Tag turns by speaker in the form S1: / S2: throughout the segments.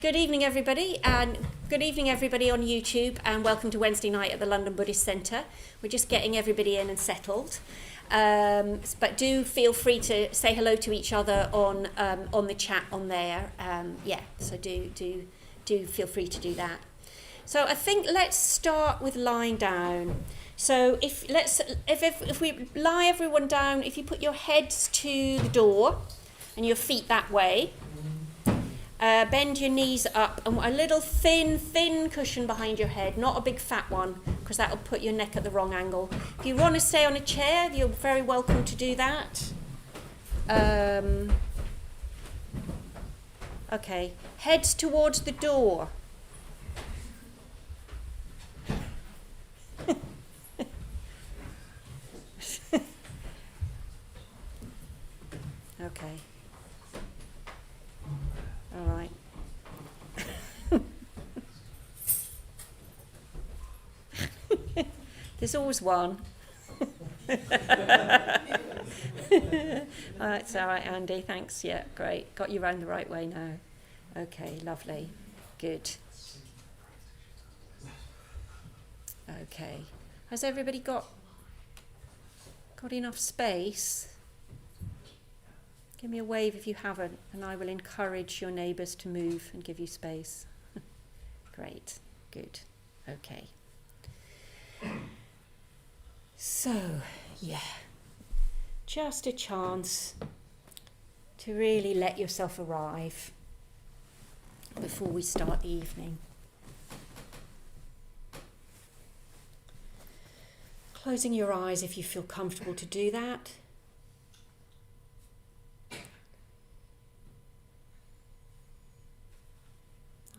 S1: Good evening, everybody, and good evening, everybody on YouTube, and welcome to Wednesday night at the London Buddhist Centre. We're just getting everybody in and settled, but do feel free to say hello to each other on the chat on there. So do feel free to do that. So I think let's start with lying down. So if we lie everyone down, if you put your heads to the door and your feet that way. Bend your knees up and a little thin cushion behind your head, not a big fat one, because that'll put your neck at the wrong angle. If you want to stay on a chair, you're very welcome to do that. Okay, heads towards the door. Okay. All right. There's always one. It's all right, Andy. Thanks. Yeah, great. Got you round the right way now. Okay, lovely. Good. Okay. Has everybody got enough space? Give me a wave if you haven't, and I will encourage your neighbours to move and give you space. Great, good, okay. So, just a chance to really let yourself arrive before we start the evening. Closing your eyes if you feel comfortable to do that.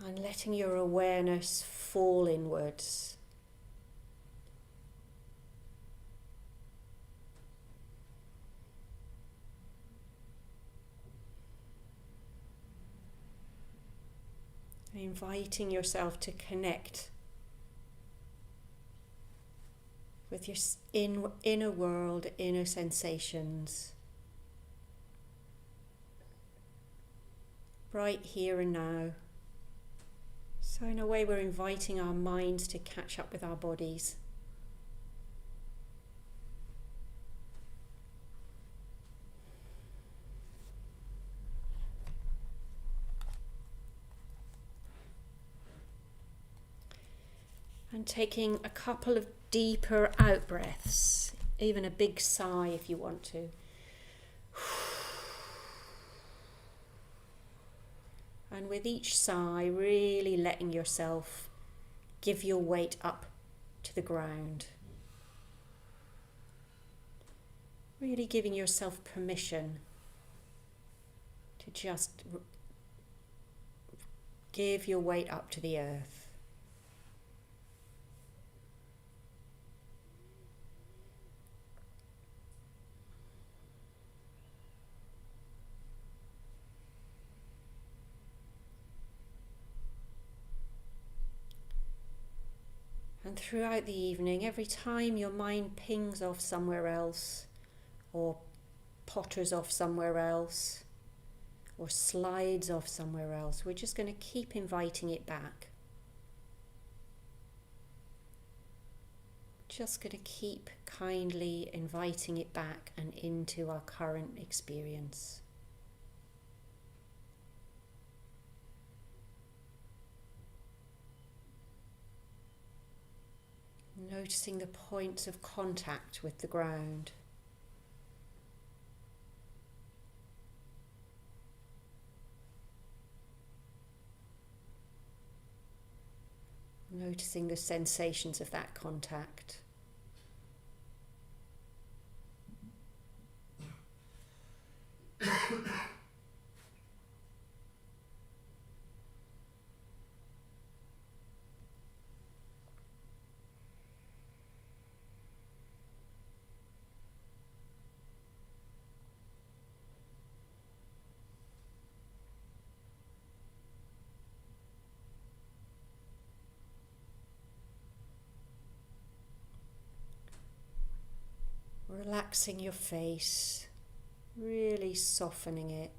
S1: And letting your awareness fall inwards. Inviting yourself to connect with your inner world, inner sensations. Right here and now. So in a way, we're inviting our minds to catch up with our bodies. And taking a couple of deeper out breaths, even a big sigh if you want to. And with each sigh, really letting yourself give your weight up to the ground. Really giving yourself permission to just give your weight up to the earth. And throughout the evening, every time your mind pings off somewhere else, or potters off somewhere else, or slides off somewhere else, we're just going to keep inviting it back. Just going to keep kindly inviting it back and into our current experience. Noticing the points of contact with the ground. Noticing the sensations of that contact. Relaxing your face, really softening it.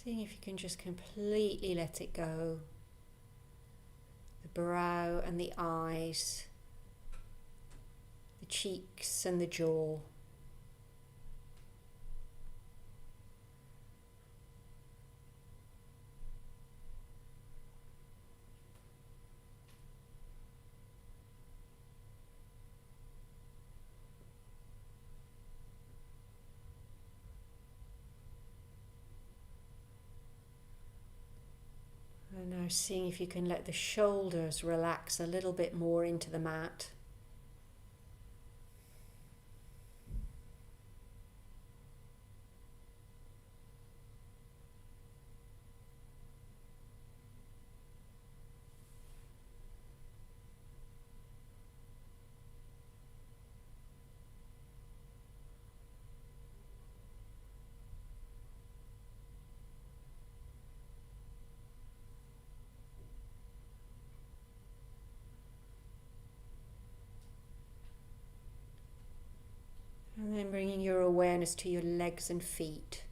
S2: Seeing if you can just completely let it go. The brow and the eyes, the cheeks and the jaw. And now seeing if you can let the shoulders relax a little bit more into the mat. And then bringing your awareness to your legs and feet.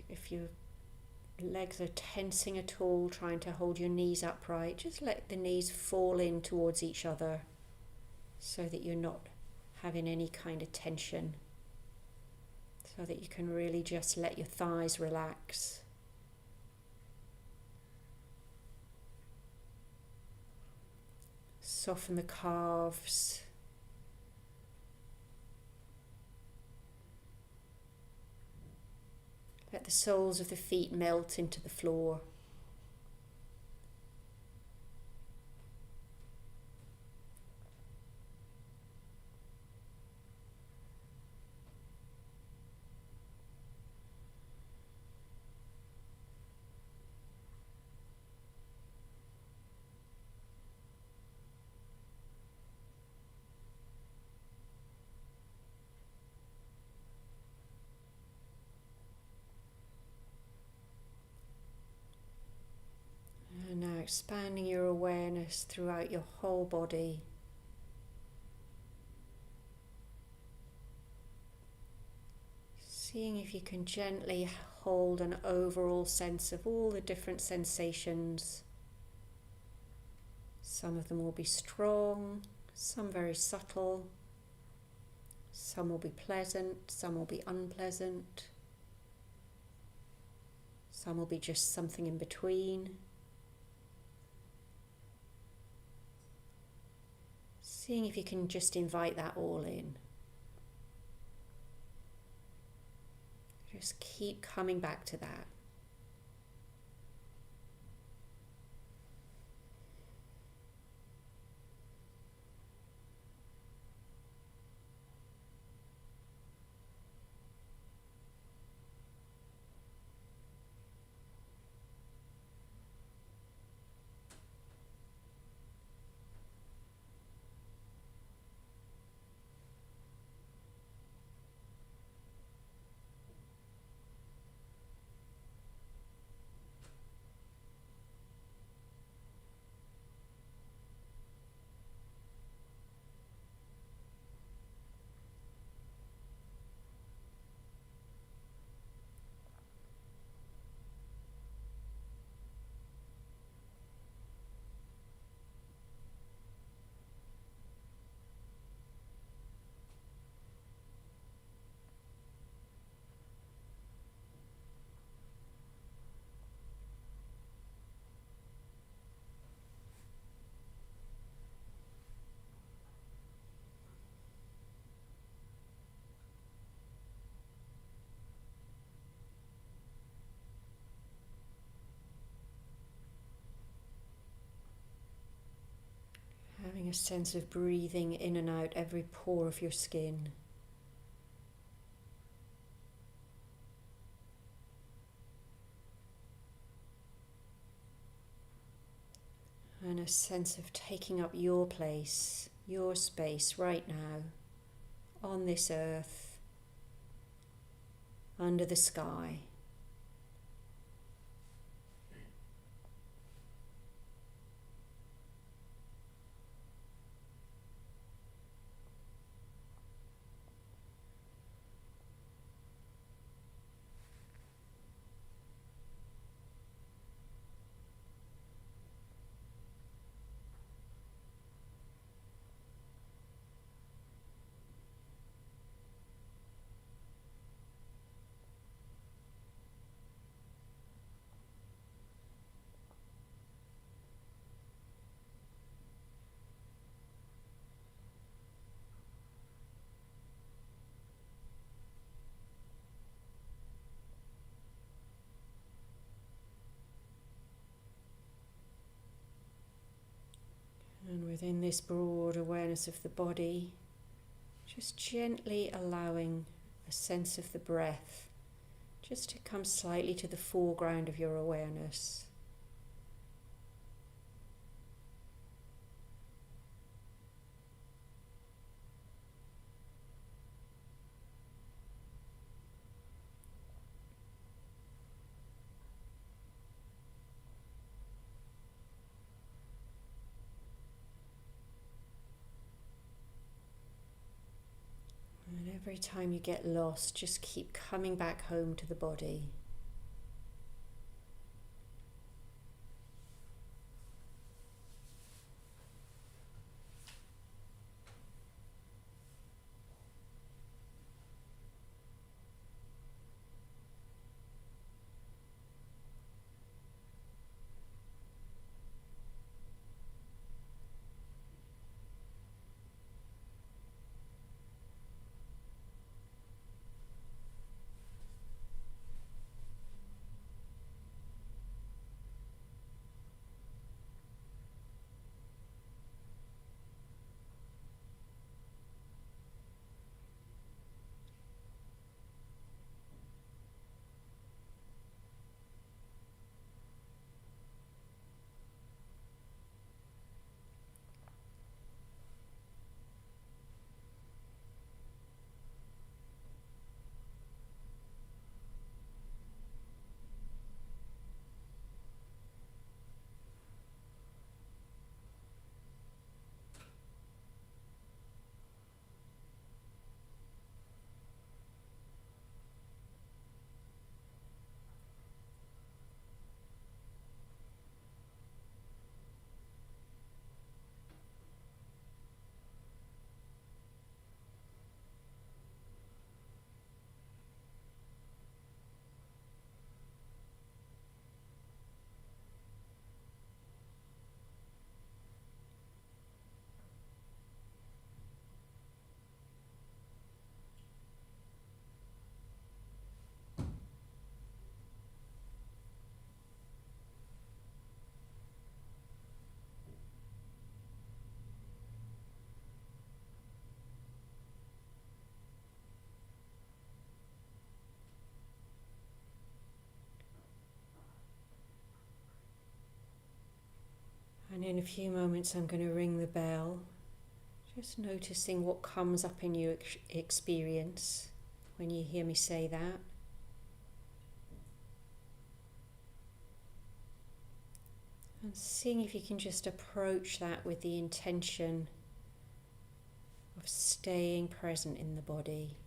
S2: If your legs are tensing at all, trying to hold your knees upright, just let the knees fall in towards each other so that you're not having any kind of tension, so that you can really just let your thighs relax. Soften the calves. Let the soles of the feet melt into the floor. And now expanding your awareness throughout your whole body. Seeing if you can gently hold an overall sense of all the different sensations. Some of them will be strong, some very subtle, some will be pleasant, some will be unpleasant, some will be just something in between. Seeing if you can just invite that all in. Just keep coming back to that. Having a sense of breathing in and out every pore of your skin. And a sense of taking up your place, your space right now, on this earth, under the sky. within this broad awareness of the body, just gently allowing a sense of the breath just to come slightly to the foreground of your awareness. And every time you get lost, just keep coming back home to the body. And in a few moments I'm going to ring the bell, just noticing what comes up in your experience when you hear me say that. And seeing if you can just approach that with the intention of staying present in the body.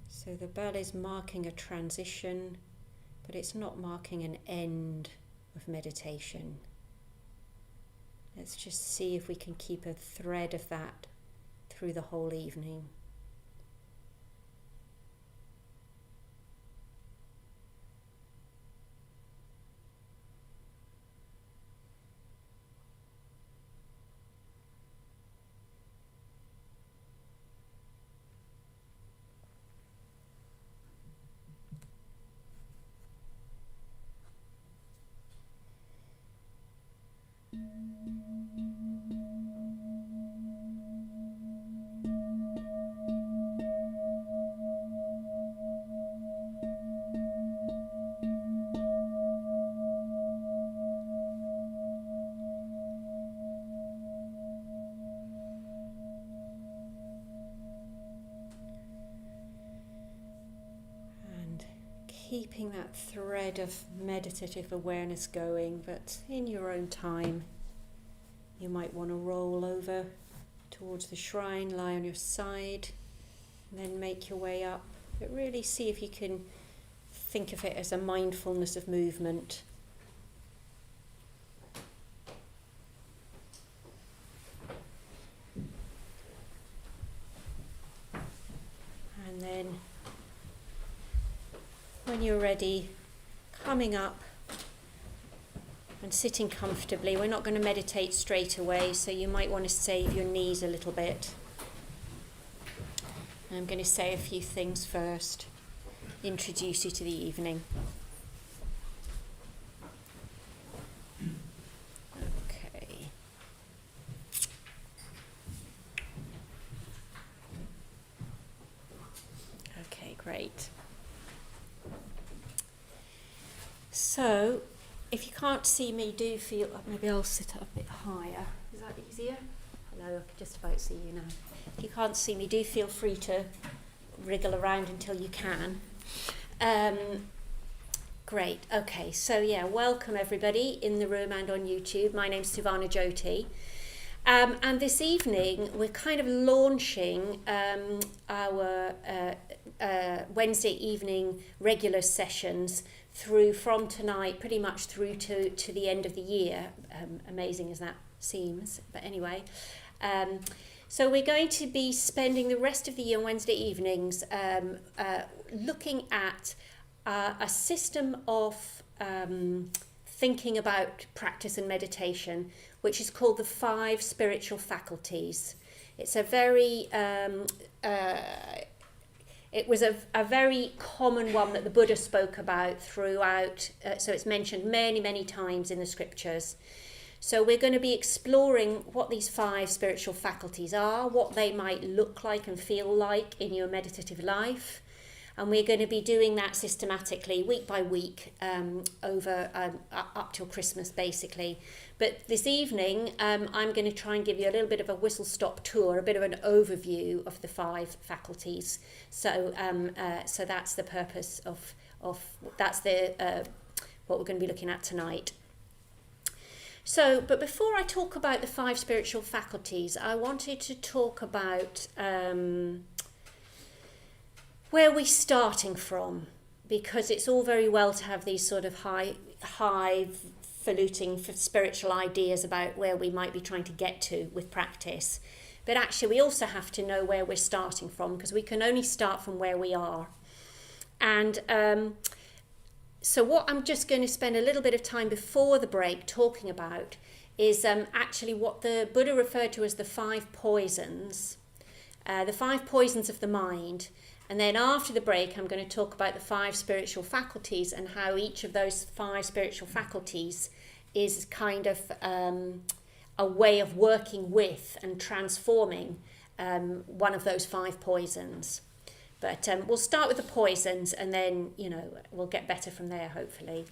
S2: So the bell is marking a transition, but it's not marking an end of meditation. Let's just see if we can keep a thread of that through the whole evening. Keeping that thread of meditative awareness going, but in your own time. You might want to roll over towards the shrine, lie on your side, and then make your way up. But really see if you can think of it as a mindfulness of movement. And then when you're ready, coming up and sitting comfortably. We're not going to meditate straight away, so you might want to save your knees a little bit. I'm going to say a few things first, introduce you to the evening. Okay.
S1: Great. So, if you can't see me, do feel, maybe I'll sit up a bit higher. Is that easier? Hello, I can just about see you now. If you can't see me, do feel free to wriggle around until you can. Great. Okay, so yeah, welcome everybody in the room and on YouTube. My name's Suvarnajyoti. And this evening we're kind of launching our Wednesday evening regular sessions from tonight pretty much through to the end of the year, amazing as that seems, but anyway. So we're going to be spending the rest of the year on Wednesday evenings looking at a system of thinking about practice and meditation, which is called the 5 spiritual faculties. It's a very it was a very common one that the Buddha spoke about throughout, so it's mentioned many times in the scriptures. So we're going to be exploring what these 5 spiritual faculties are, what they might look like and feel like in your meditative life. And we're going to be doing that systematically, week by week, over up till Christmas, basically. But this evening, I'm going to try and give you a little bit of a whistle-stop tour, a bit of an overview of the 5 faculties. So, so that's the purpose of that's the what we're going to be looking at tonight. So, but before I talk about the 5 spiritual faculties, I wanted to talk about where we're starting from, because it's all very well to have these sort of highfalutin spiritual ideas about where we might be trying to get to with practice. But actually we also have to know where we're starting from, because we can only start from where we are. And so what I'm just going to spend a little bit of time before the break talking about is actually what the Buddha referred to as the 5 poisons, the 5 poisons of the mind. And then after the break, I'm going to talk about the 5 spiritual faculties and how each of those 5 spiritual faculties is kind of a way of working with and transforming one of those 5 poisons. But we'll start with the poisons, and then, we'll get better from there, hopefully.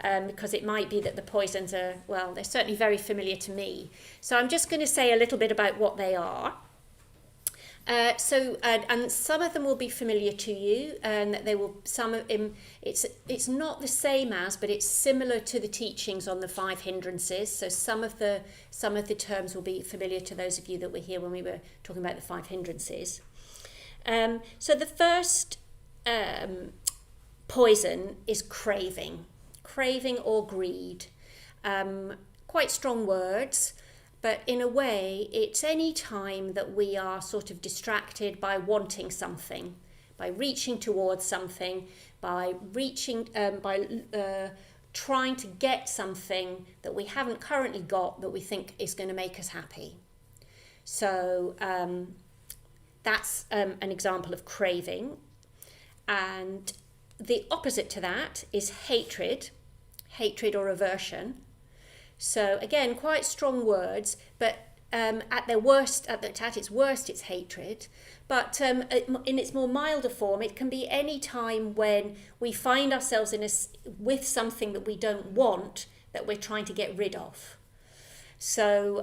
S1: Because it might be that the poisons are, well, they're certainly very familiar to me. So I'm just going to say a little bit about what they are. And some of them will be familiar to you, and they will. It's not the same as, but it's similar to the teachings on the 5 hindrances. So some of the terms will be familiar to those of you that were here when we were talking about the 5 hindrances. So the first poison is craving or greed. Quite strong words. But in a way, it's any time that we are sort of distracted by wanting something, by reaching towards something, by trying to get something that we haven't currently got that we think is going to make us happy. So that's an example of craving. And the opposite to that is hatred or aversion. So again, quite strong words, but at its worst, it's hatred. But in its more milder form, it can be any time when we find ourselves with something that we don't want, that we're trying to get rid of. So,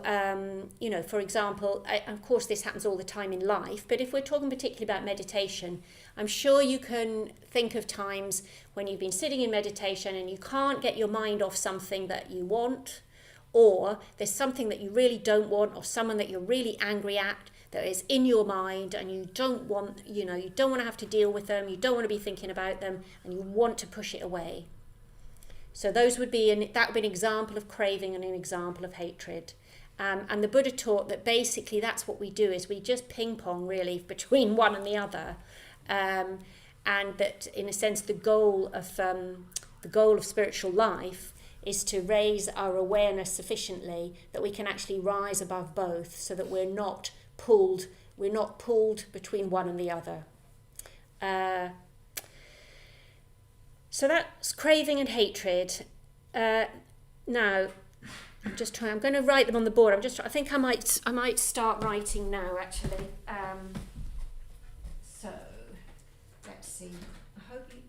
S1: for example, of course this happens all the time in life, but if we're talking particularly about meditation, I'm sure you can think of times when you've been sitting in meditation and you can't get your mind off something that you want, or there's something that you really don't want, or someone that you're really angry at that is in your mind, and you don't want to have to deal with them, you don't want to be thinking about them, and you want to push it away. So that would be an example of craving and an example of hatred. And the Buddha taught that basically that's what we do, is we just ping pong really between one and the other. And that in a sense the goal of spiritual life is to raise our awareness sufficiently that we can actually rise above both, so that we're not pulled between one and the other. So that's craving and hatred. Now, I'm going to write them on the board. I think I might start writing now, actually. So let's see. I hope you,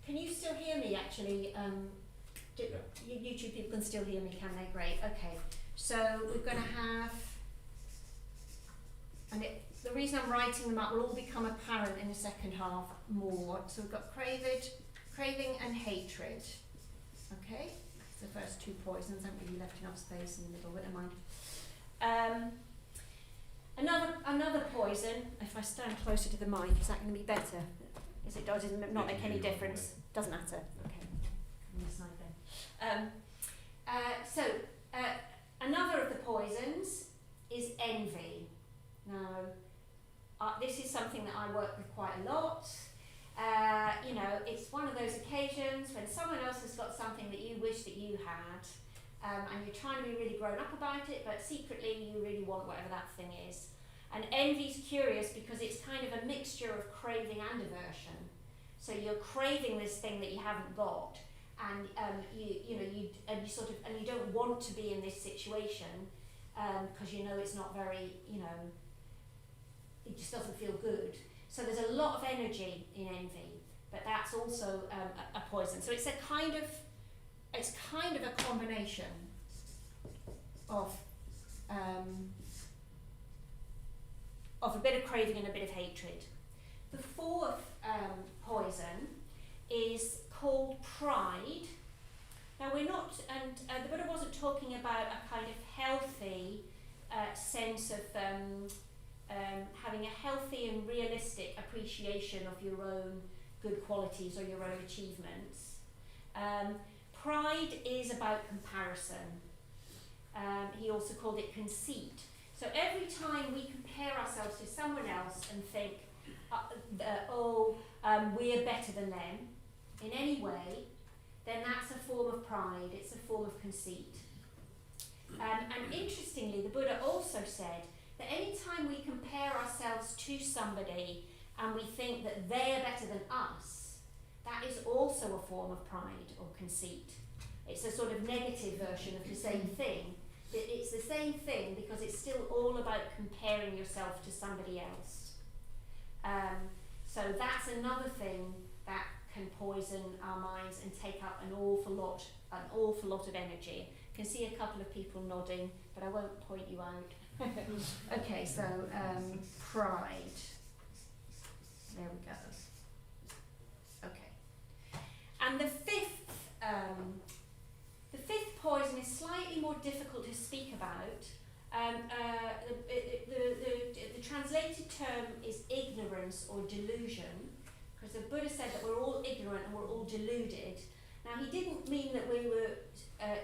S1: can you still hear me actually? You YouTube people can still hear me, can they? Great, okay. So we're going to have, and the reason I'm writing them up will all become apparent in the second half more. So we've got craving and hatred. Okay, it's the first two poisons. I haven't really left enough space in the middle, but never mind. Another poison, if I stand closer to the mic, is that going to be better? Does it not make any difference? Doesn't matter. Okay, on this side then. Another of the poisons is envy. Now, this is something that I work with quite a lot. It's one of those occasions when someone else has got something that you wish that you had, and you're trying to be really grown up about it, but secretly you really want whatever that thing is. And envy's curious because it's kind of a mixture of craving and aversion. So you're craving this thing that you haven't got, and you don't want to be in this situation because you know it's not very, it just doesn't feel good. So there's a lot of energy in envy, but that's also a poison. So it's kind of a combination of a bit of craving and a bit of hatred. The fourth poison is called pride. Now we're not, and the Buddha wasn't talking about a kind of healthy sense of having a healthy and realistic appreciation of your own good qualities or your own achievements. Pride is about comparison. He also called it conceit. So every time we compare ourselves to someone else and think, we're better than them in any way, then that's a form of pride, it's a form of conceit. And interestingly, the Buddha also said that any time we compare ourselves to somebody and we think that they're better than us, that is also a form of pride or conceit. It's a sort of negative version of the same thing. It's the same thing because it's still all about comparing yourself to somebody else. So that's another thing that can poison our minds and take up an awful lot of energy. I can see a couple of people nodding, but I won't point you out. Okay, so pride. There we go. Okay. And the fifth poison is slightly more difficult to speak about. The translated term is ignorance or delusion, because the Buddha said that we're all ignorant and we're all deluded. Now, he didn't mean that we were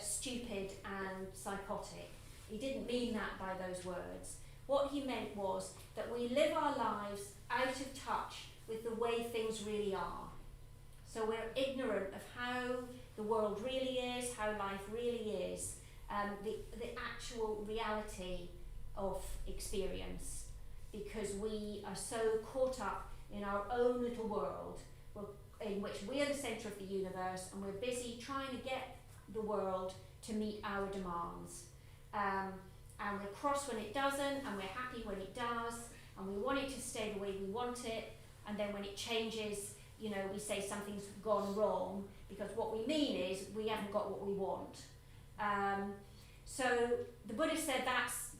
S1: stupid and psychotic. He didn't mean that by those words. What he meant was that we live our lives out of touch with the way things really are. So we're ignorant of how the world really is, how life really is, the actual reality of experience, because we are so caught up in our own little world in which we are the centre of the universe, and we're busy trying to get the world to meet our demands. And we're cross when it doesn't, and we're happy when it does, and we want it to stay the way we want it, and then when it changes, we say something's gone wrong, because what we mean is we haven't got what we want. So the Buddha said that's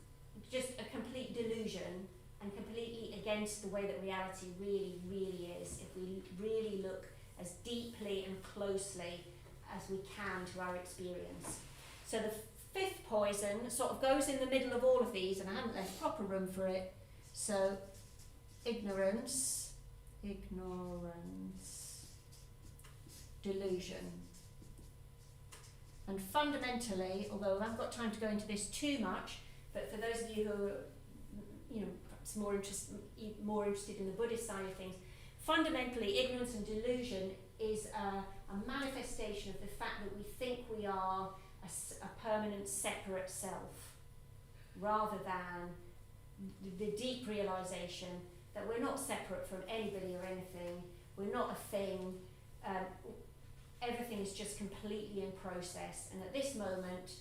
S1: just a complete delusion and completely against the way that reality really, really is, if we really look as deeply and closely as we can to our experience. So the fifth poison sort of goes in the middle of all of these, and I haven't left proper room for it. So ignorance, delusion. And fundamentally, although I haven't got time to go into this too much, but for those of you who are, perhaps more interested in the Buddhist side of things, fundamentally, ignorance and delusion is a manifestation of the fact that we think we are a permanent separate self, rather than the deep realization that we're not separate from anybody or anything, we're not a thing, everything is just completely in process, and at this moment,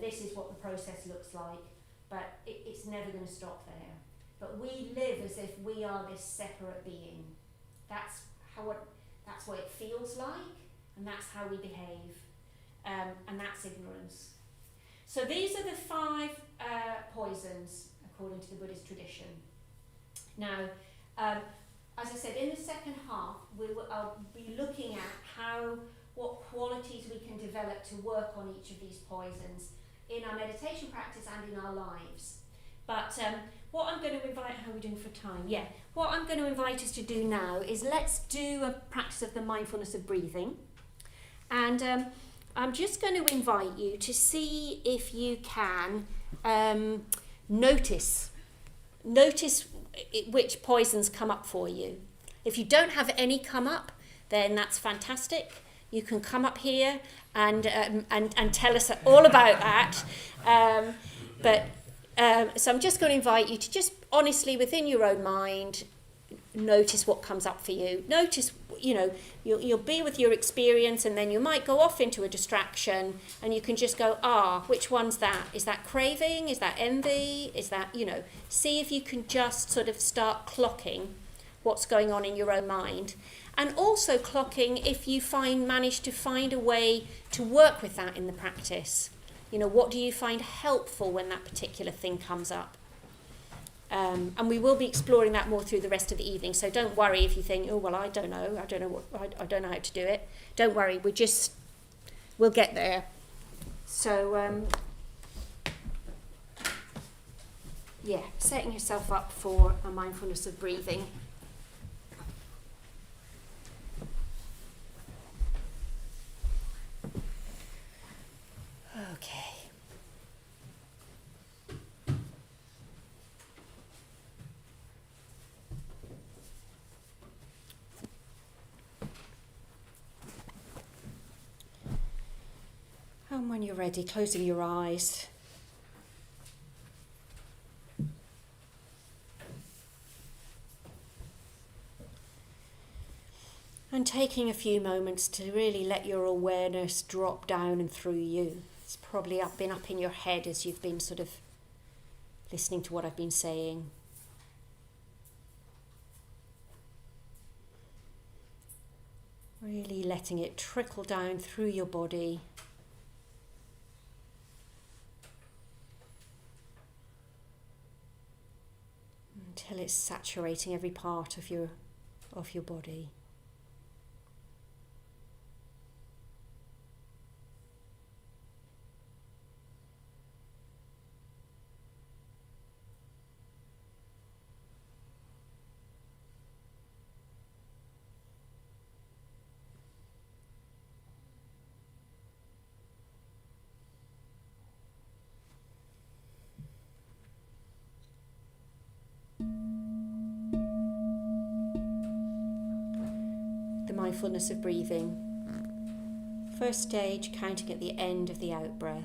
S1: this is what the process looks like, but it's never going to stop there. But we live as if we are this separate being, That's that's what it feels like, and that's how we behave, and that's ignorance. So these are the 5 poisons according to the Buddhist tradition. Now, as I said, in the second half, I'll be looking at what qualities we can develop to work on each of these poisons in our meditation practice and in our lives. But what I'm going to invite, how are we doing for time? Yeah. What I'm going to invite us to do now is let's do a practice of the mindfulness of breathing. And I'm just going to invite you to see if you can notice which poisons come up for you. If you don't have any come up, then that's fantastic. You can come up here and tell us all about that. So I'm just going to invite you to just honestly, within your own mind, notice what comes up for you. Notice, you'll be with your experience, and then you might go off into a distraction, and you can just go, which one's that? Is that craving? Is that envy? Is that, see if you can just sort of start clocking what's going on in your own mind. And also clocking if you manage to find a way to work with that in the practice. What do you find helpful when that particular thing comes up? And we will be exploring that more through the rest of the evening. So don't worry if you think, I don't know how to do it. Don't worry, we'll get there. So, setting yourself up for a mindfulness of breathing. Okay. And when you're ready, closing your eyes. And taking a few moments to really let your awareness drop down and through you. It's probably been up in your head as you've been sort of listening to what I've been saying. Really letting it trickle down through your body. Until it's saturating every part of your body. Mindfulness of breathing. First stage, counting at the end of the out breath.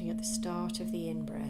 S2: starting at the start of the in-breath.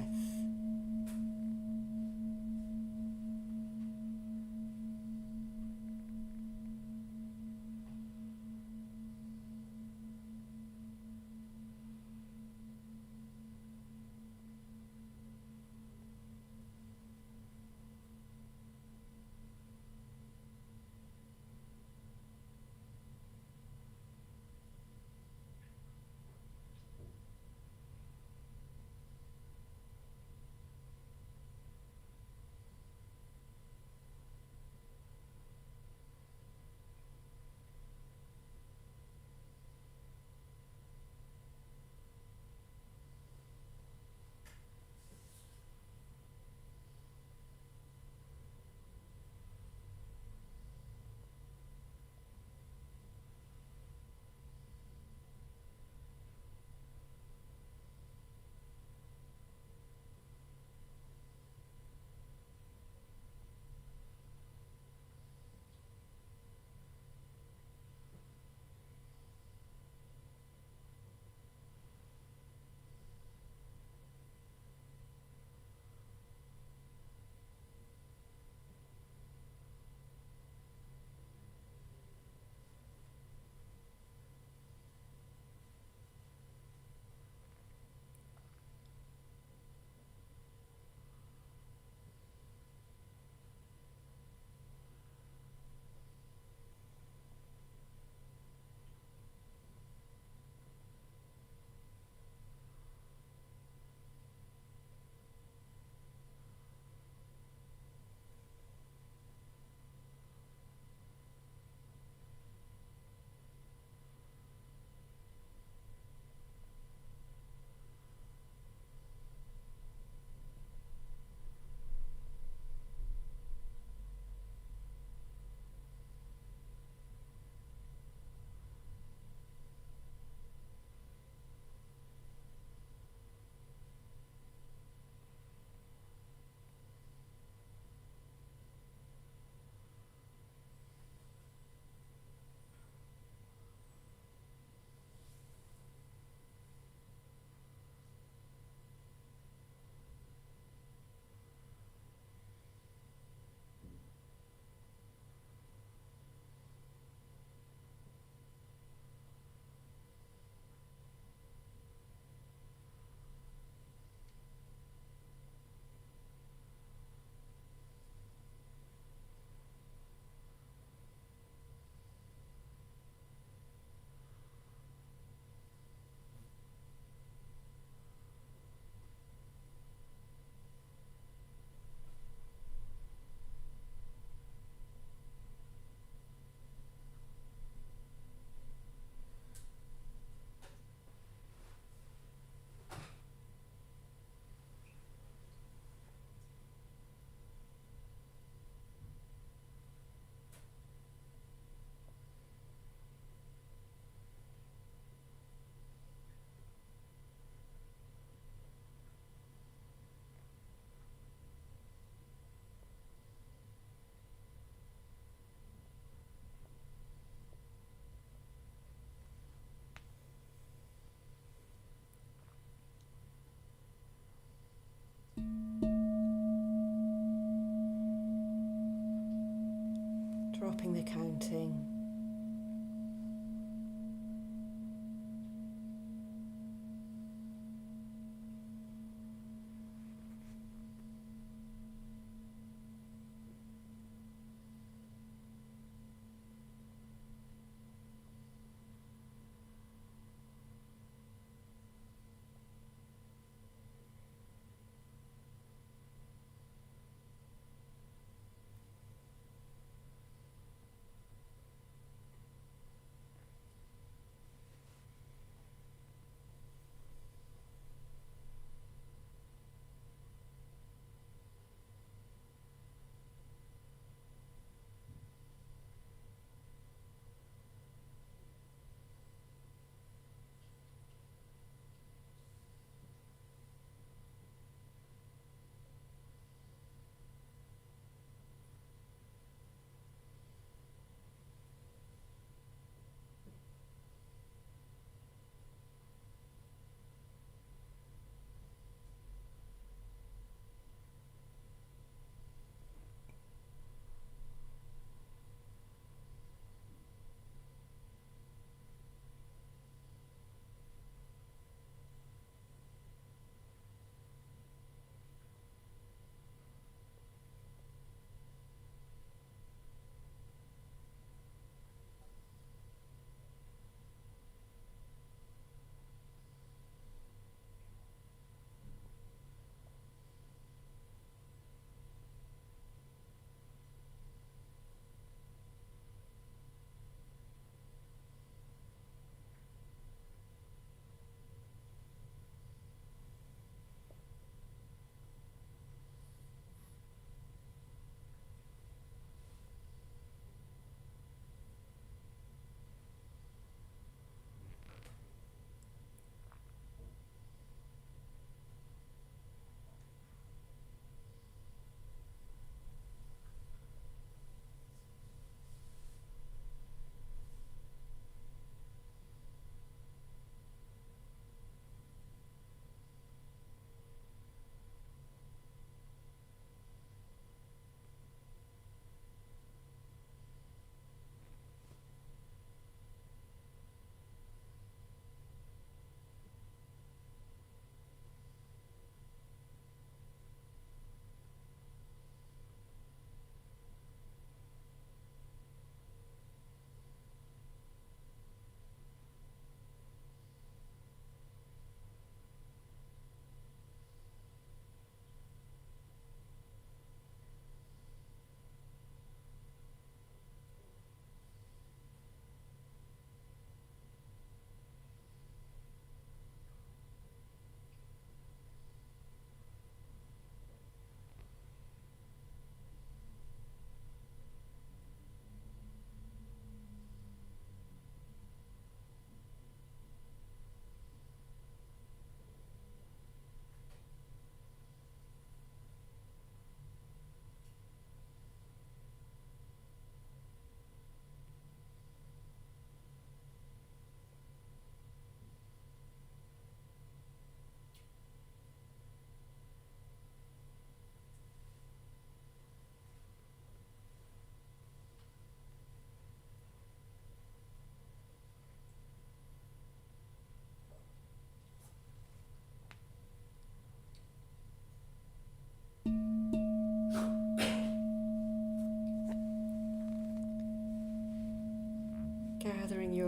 S2: Dropping the counting.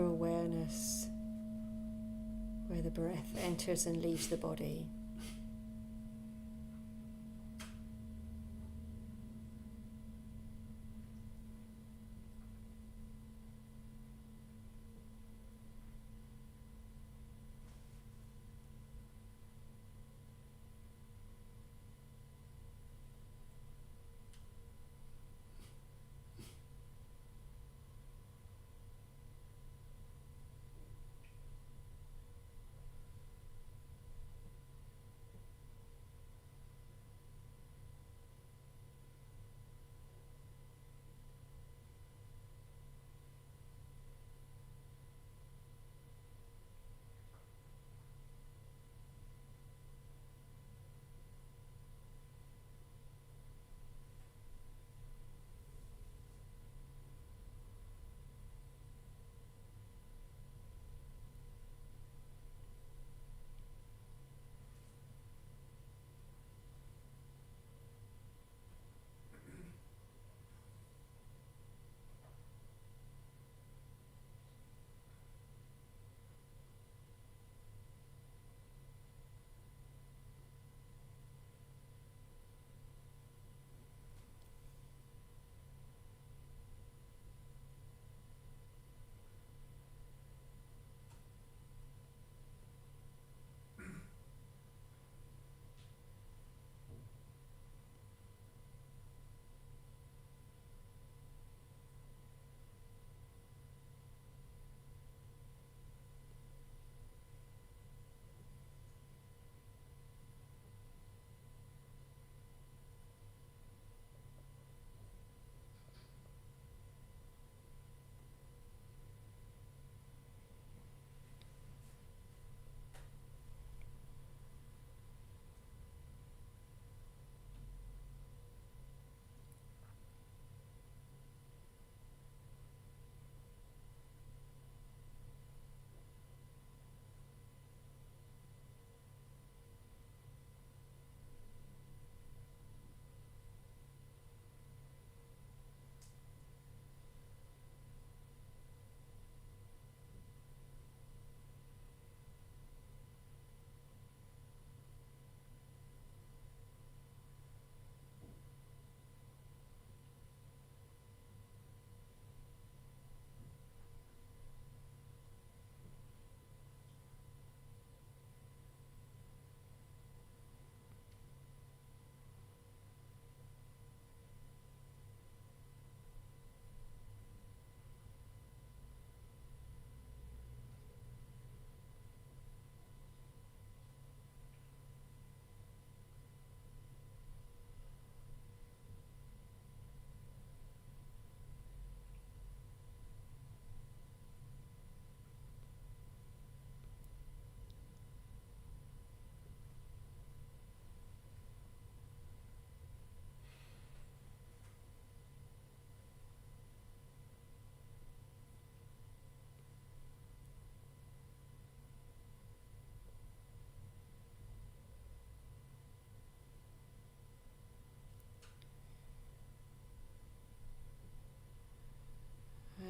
S2: your awareness where the breath enters and leaves the body.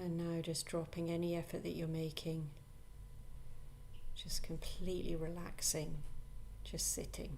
S2: And now just dropping any effort that you're making, just completely relaxing, just sitting.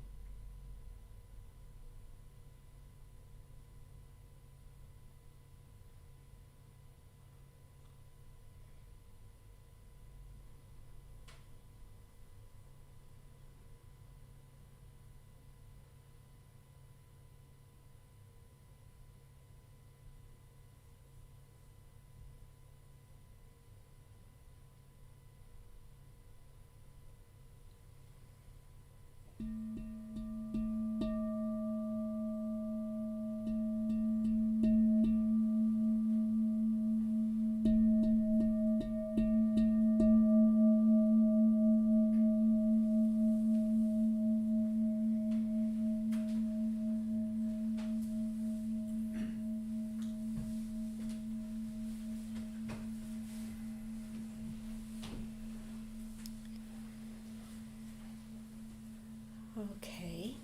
S2: Okay,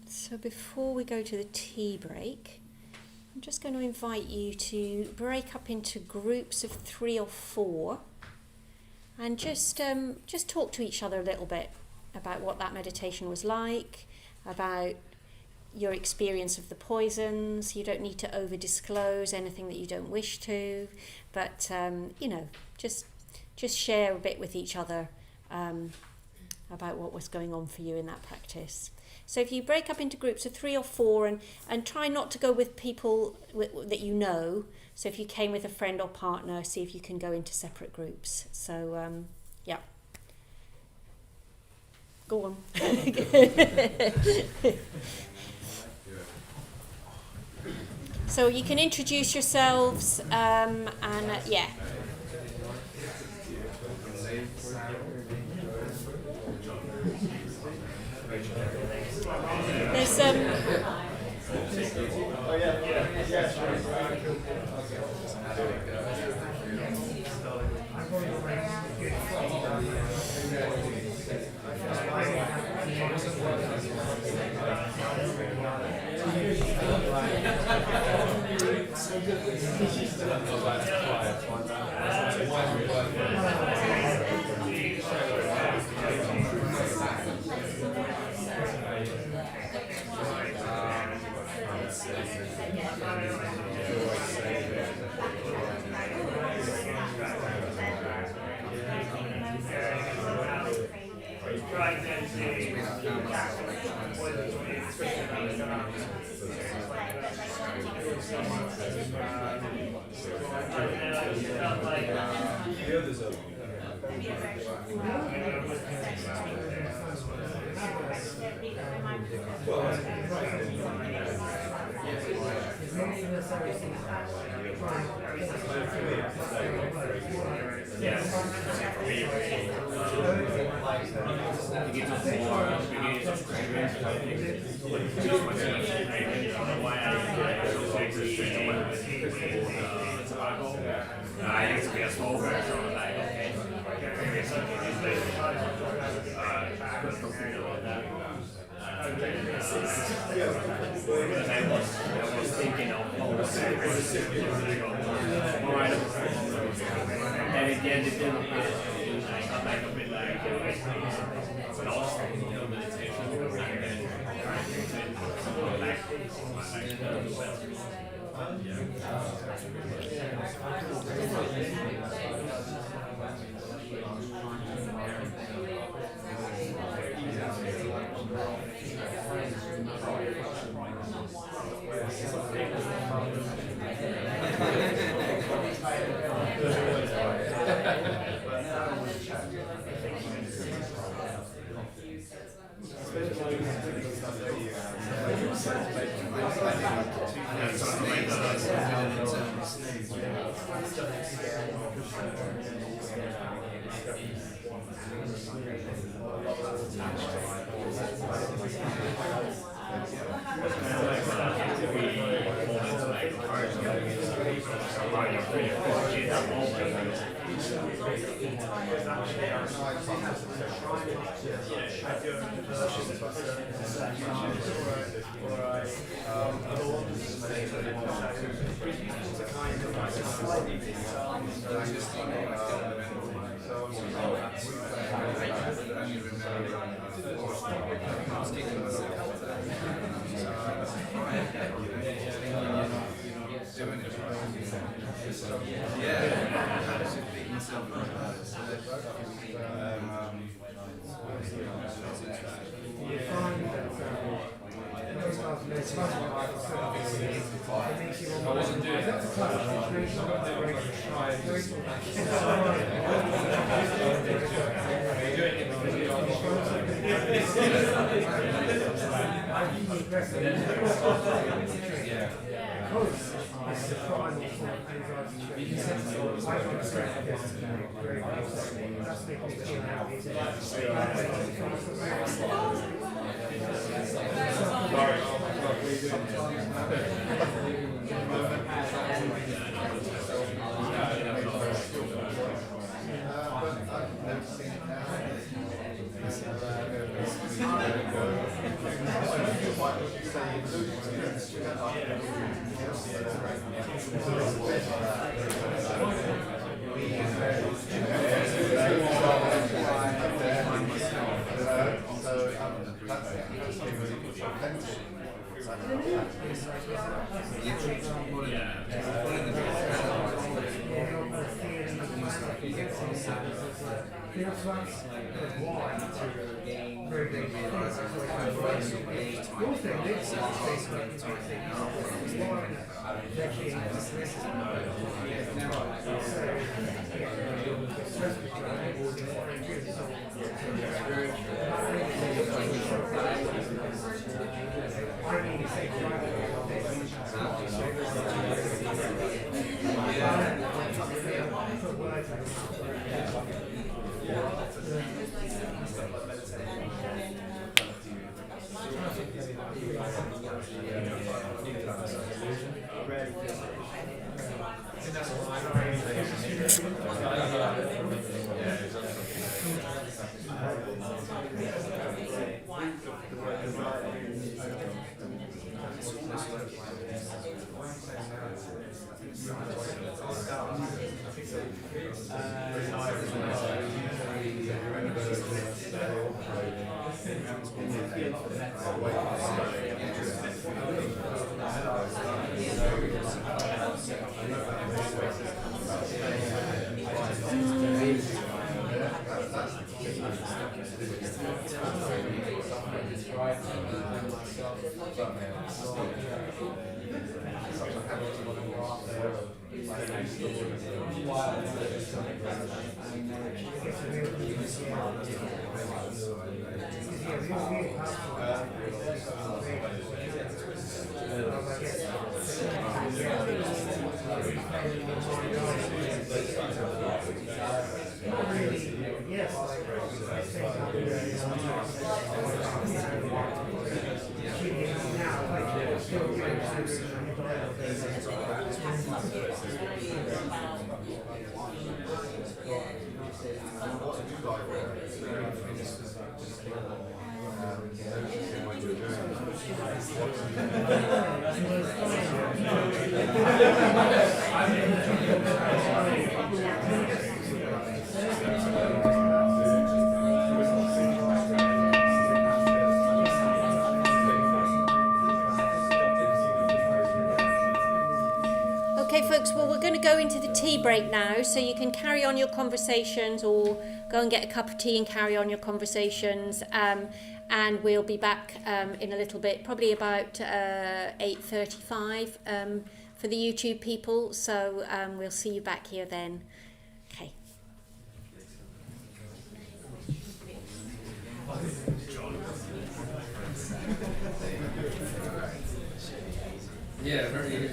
S2: so before we go to the tea break, I'm just going to invite you to break up into groups of 3 or 4
S1: And just talk to each other a little bit about what that meditation was like, about your experience of the poisons. You don't need to over disclose anything that you don't wish to, but just share a bit with each other about what was going on for you in that practice. So if you break up into groups of 3 or 4 and try not to go with people that you know. So if you came with a friend or partner, see if you can go into separate groups. So yeah. Go on. So you can introduce yourselves and yeah. There's
S3: I used to be a smoker, so I was like, okay. I was thinking of and again, it didn't I got like a bit like lost in meditation
S1: Okay, folks, well, we're going to go into the tea break now, so you can carry on your conversations or go and get a cup of tea and carry on your conversations. And we'll be back in a little bit, probably about 8:35 for the YouTube people. So we'll see you back here then. Okay.
S4: Yeah, very good.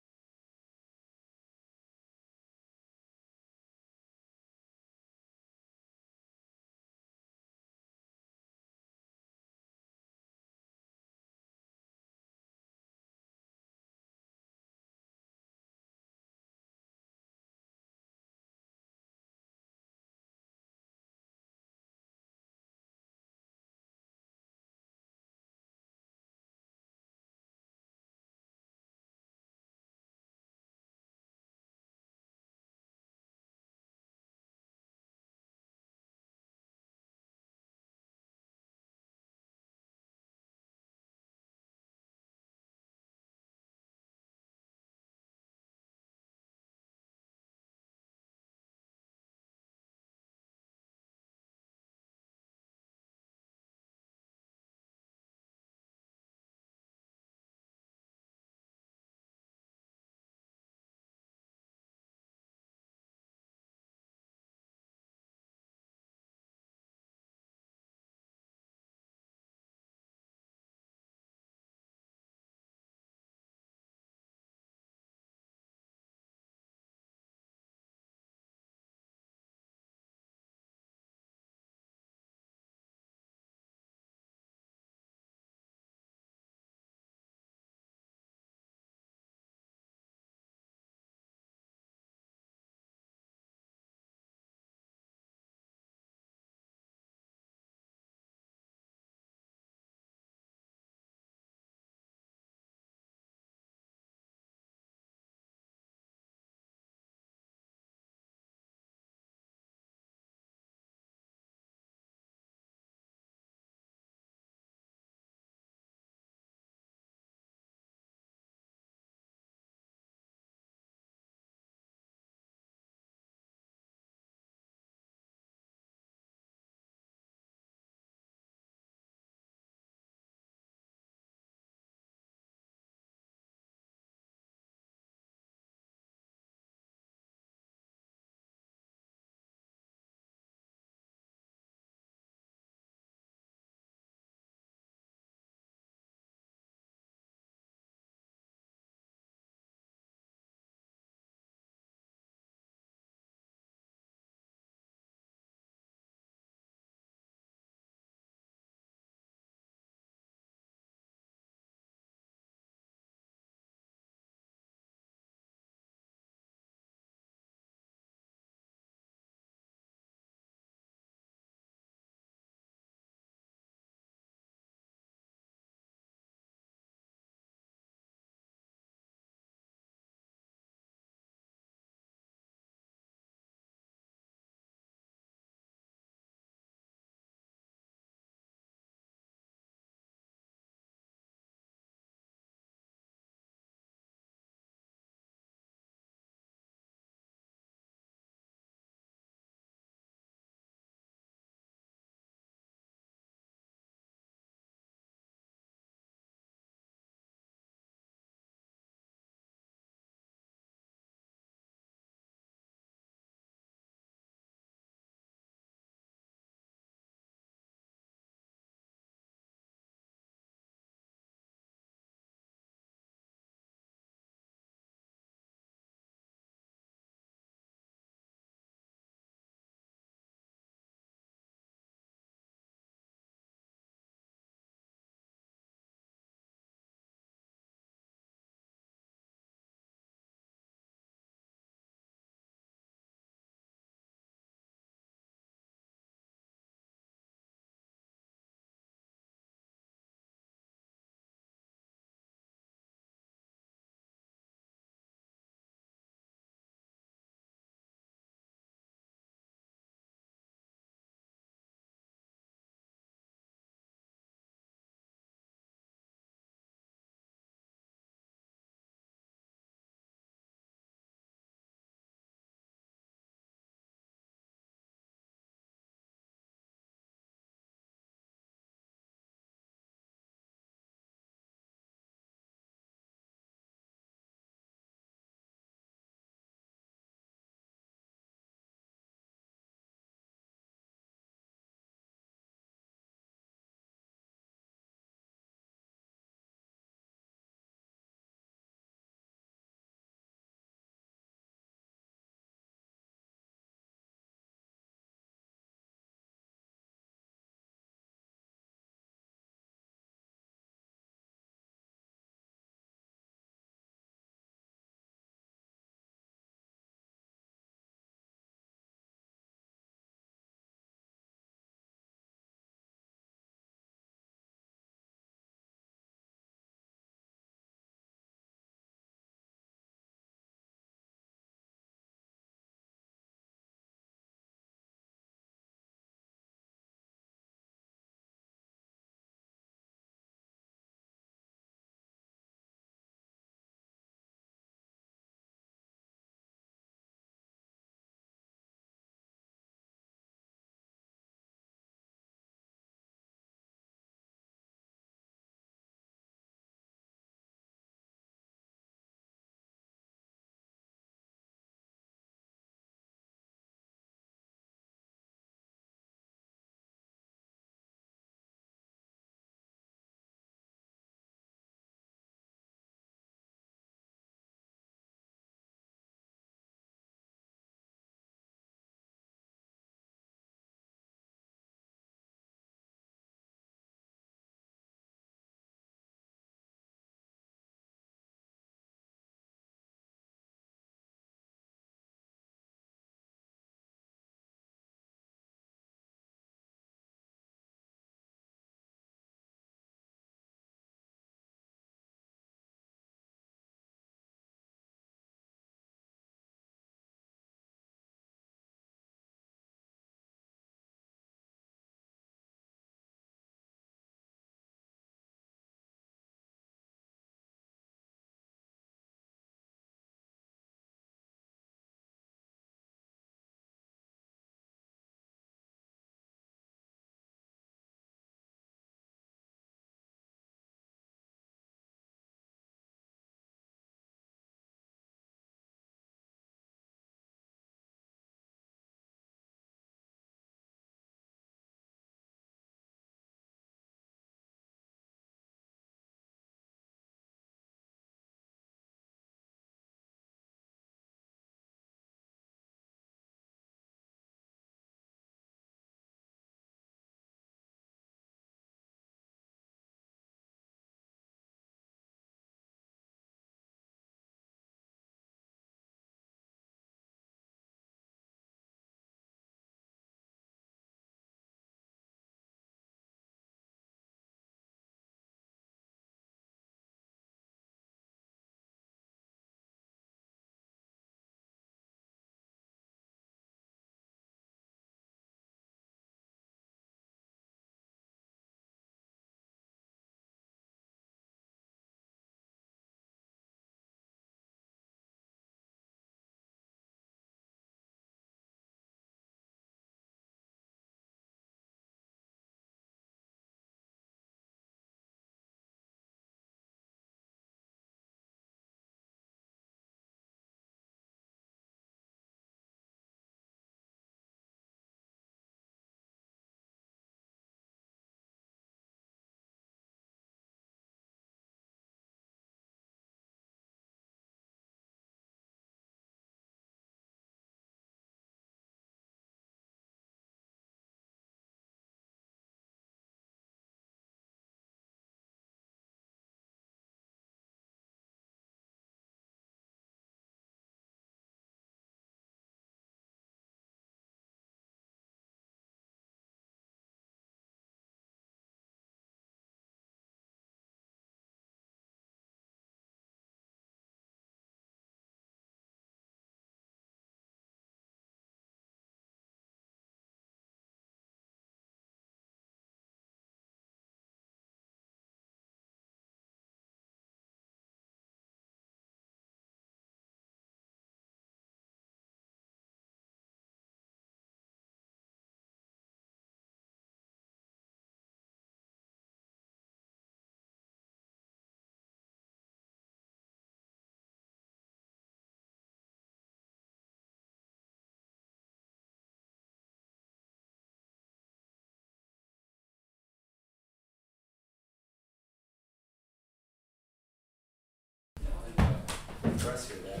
S4: Impress her there.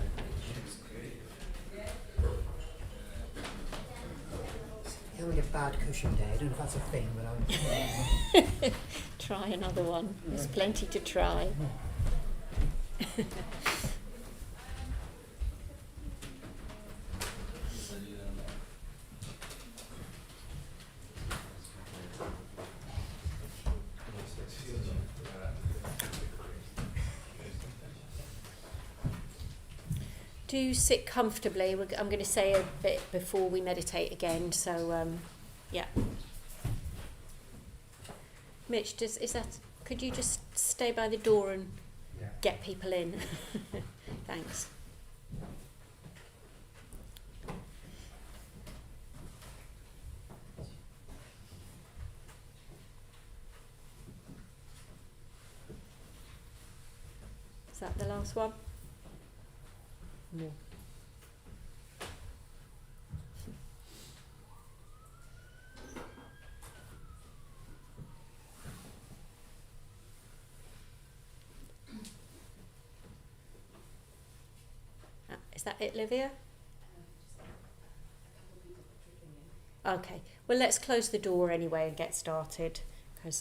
S5: Having a bad cushion day. I don't know if that's a thing, but I'm.
S1: Try another one. There's plenty to try. Do sit comfortably. I'm going to say a bit before we meditate again. So, yeah. Mitch, could you just stay by the door and get people in? Thanks. Is that the last one? No. Is that it, Livia? Okay. Well, let's close the door anyway and get started, because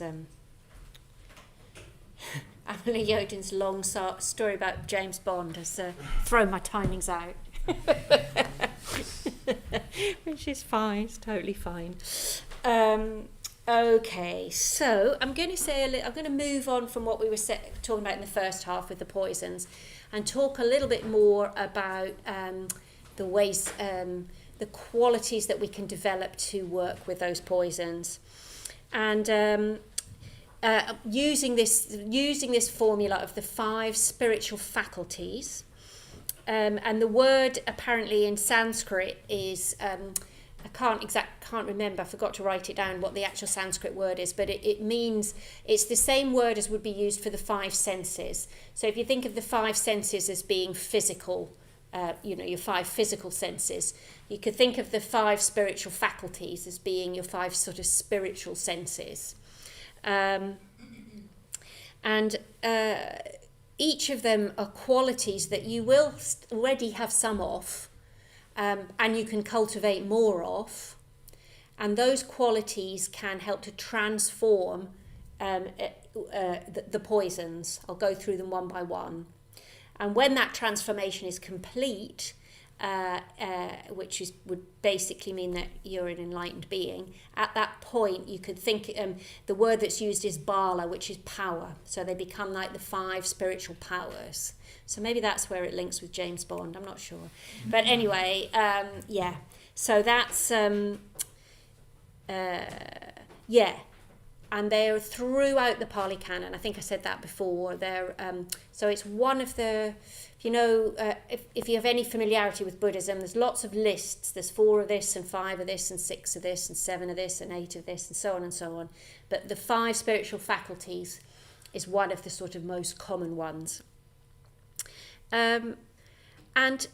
S1: Emily Yodin's long story about James Bond has thrown my timings out. Which is fine, it's totally fine. Okay, so I'm going to say I'm going to move on from what we were talking about in the first half with the poisons, and talk a little bit more about the ways, the qualities that we can develop to work with those poisons, and using this formula of the 5 spiritual faculties, and the word apparently in Sanskrit is I can't remember. I forgot to write it down what the actual Sanskrit word is, but it means it's the same word as would be used for the 5 senses. So if you think of the 5 senses as being physical, your 5 physical senses, you could think of the 5 spiritual faculties as being your 5 sort of spiritual senses. And each of them are qualities that you will already have some of, and you can cultivate more of, and those qualities can help to transform the poisons. I'll go through them one by one, and when that transformation is complete, which would basically mean that you're an enlightened being, at that point you could think, the word that's used is bala, which is power. So they become like the 5 spiritual powers. So maybe that's where it links with James Bond, I'm not sure. But anyway, yeah. So that's, yeah. And they're throughout the Pali Canon. I think I said that before. They're so it's one of the, if you have any familiarity with Buddhism, there's lots of lists. There's 4 of this and 5 of this and 6 of this and 7 of this and 8 of this and so on and so on. But the 5 spiritual faculties is one of the sort of most common ones. And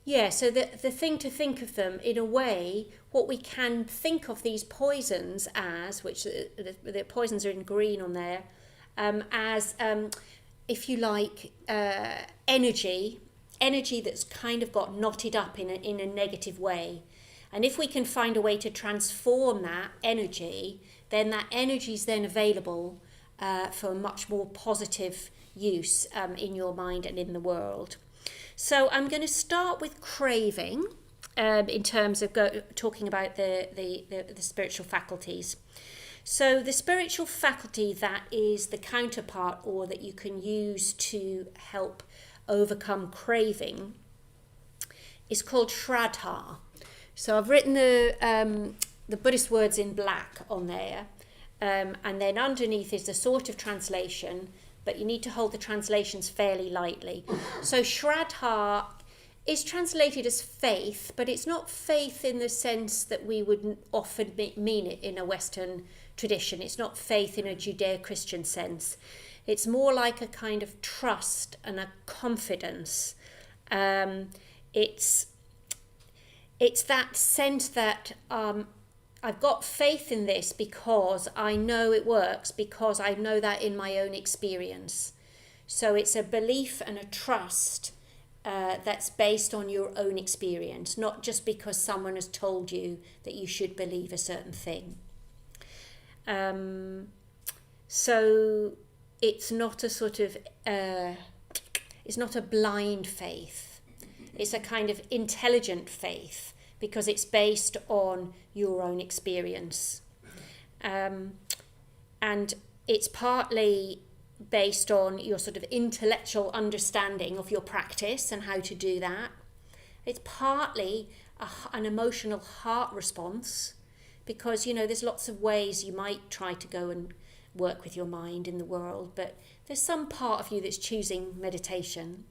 S1: yeah, so the thing to think of them, in a way, what we can think of these poisons as, which the poisons are in green on there, as, if you like, energy that's kind of got knotted up in a negative way. And if we can find a way to transform that energy, then that energy is then available for a much more positive use in your mind and in the world. So I'm going to start with craving, in terms of talking about the spiritual faculties. So the spiritual faculty that is the counterpart, or that you can use to help overcome craving, is called Shraddha. So I've written the Buddhist words in black on there, and then underneath is the sort of translation, but you need to hold the translations fairly lightly. So Shraddha is translated as faith, but it's not faith in the sense that we would often mean it in a Western tradition. It's not faith in a Judeo-Christian sense. It's more like a kind of trust and a confidence. It's that sense that I've got faith in this because I know it works, because I know that in my own experience. So it's a belief and a trust that's based on your own experience, not just because someone has told you that you should believe a certain thing. So it's not a sort of, it's not a blind faith. It's a kind of intelligent faith because it's based on your own experience. And it's partly based on your sort of intellectual understanding of your practice and how to do that. It's partly an emotional heart response because, there's lots of ways you might try to go and work with your mind in the world, but there's some part of you that's choosing meditation.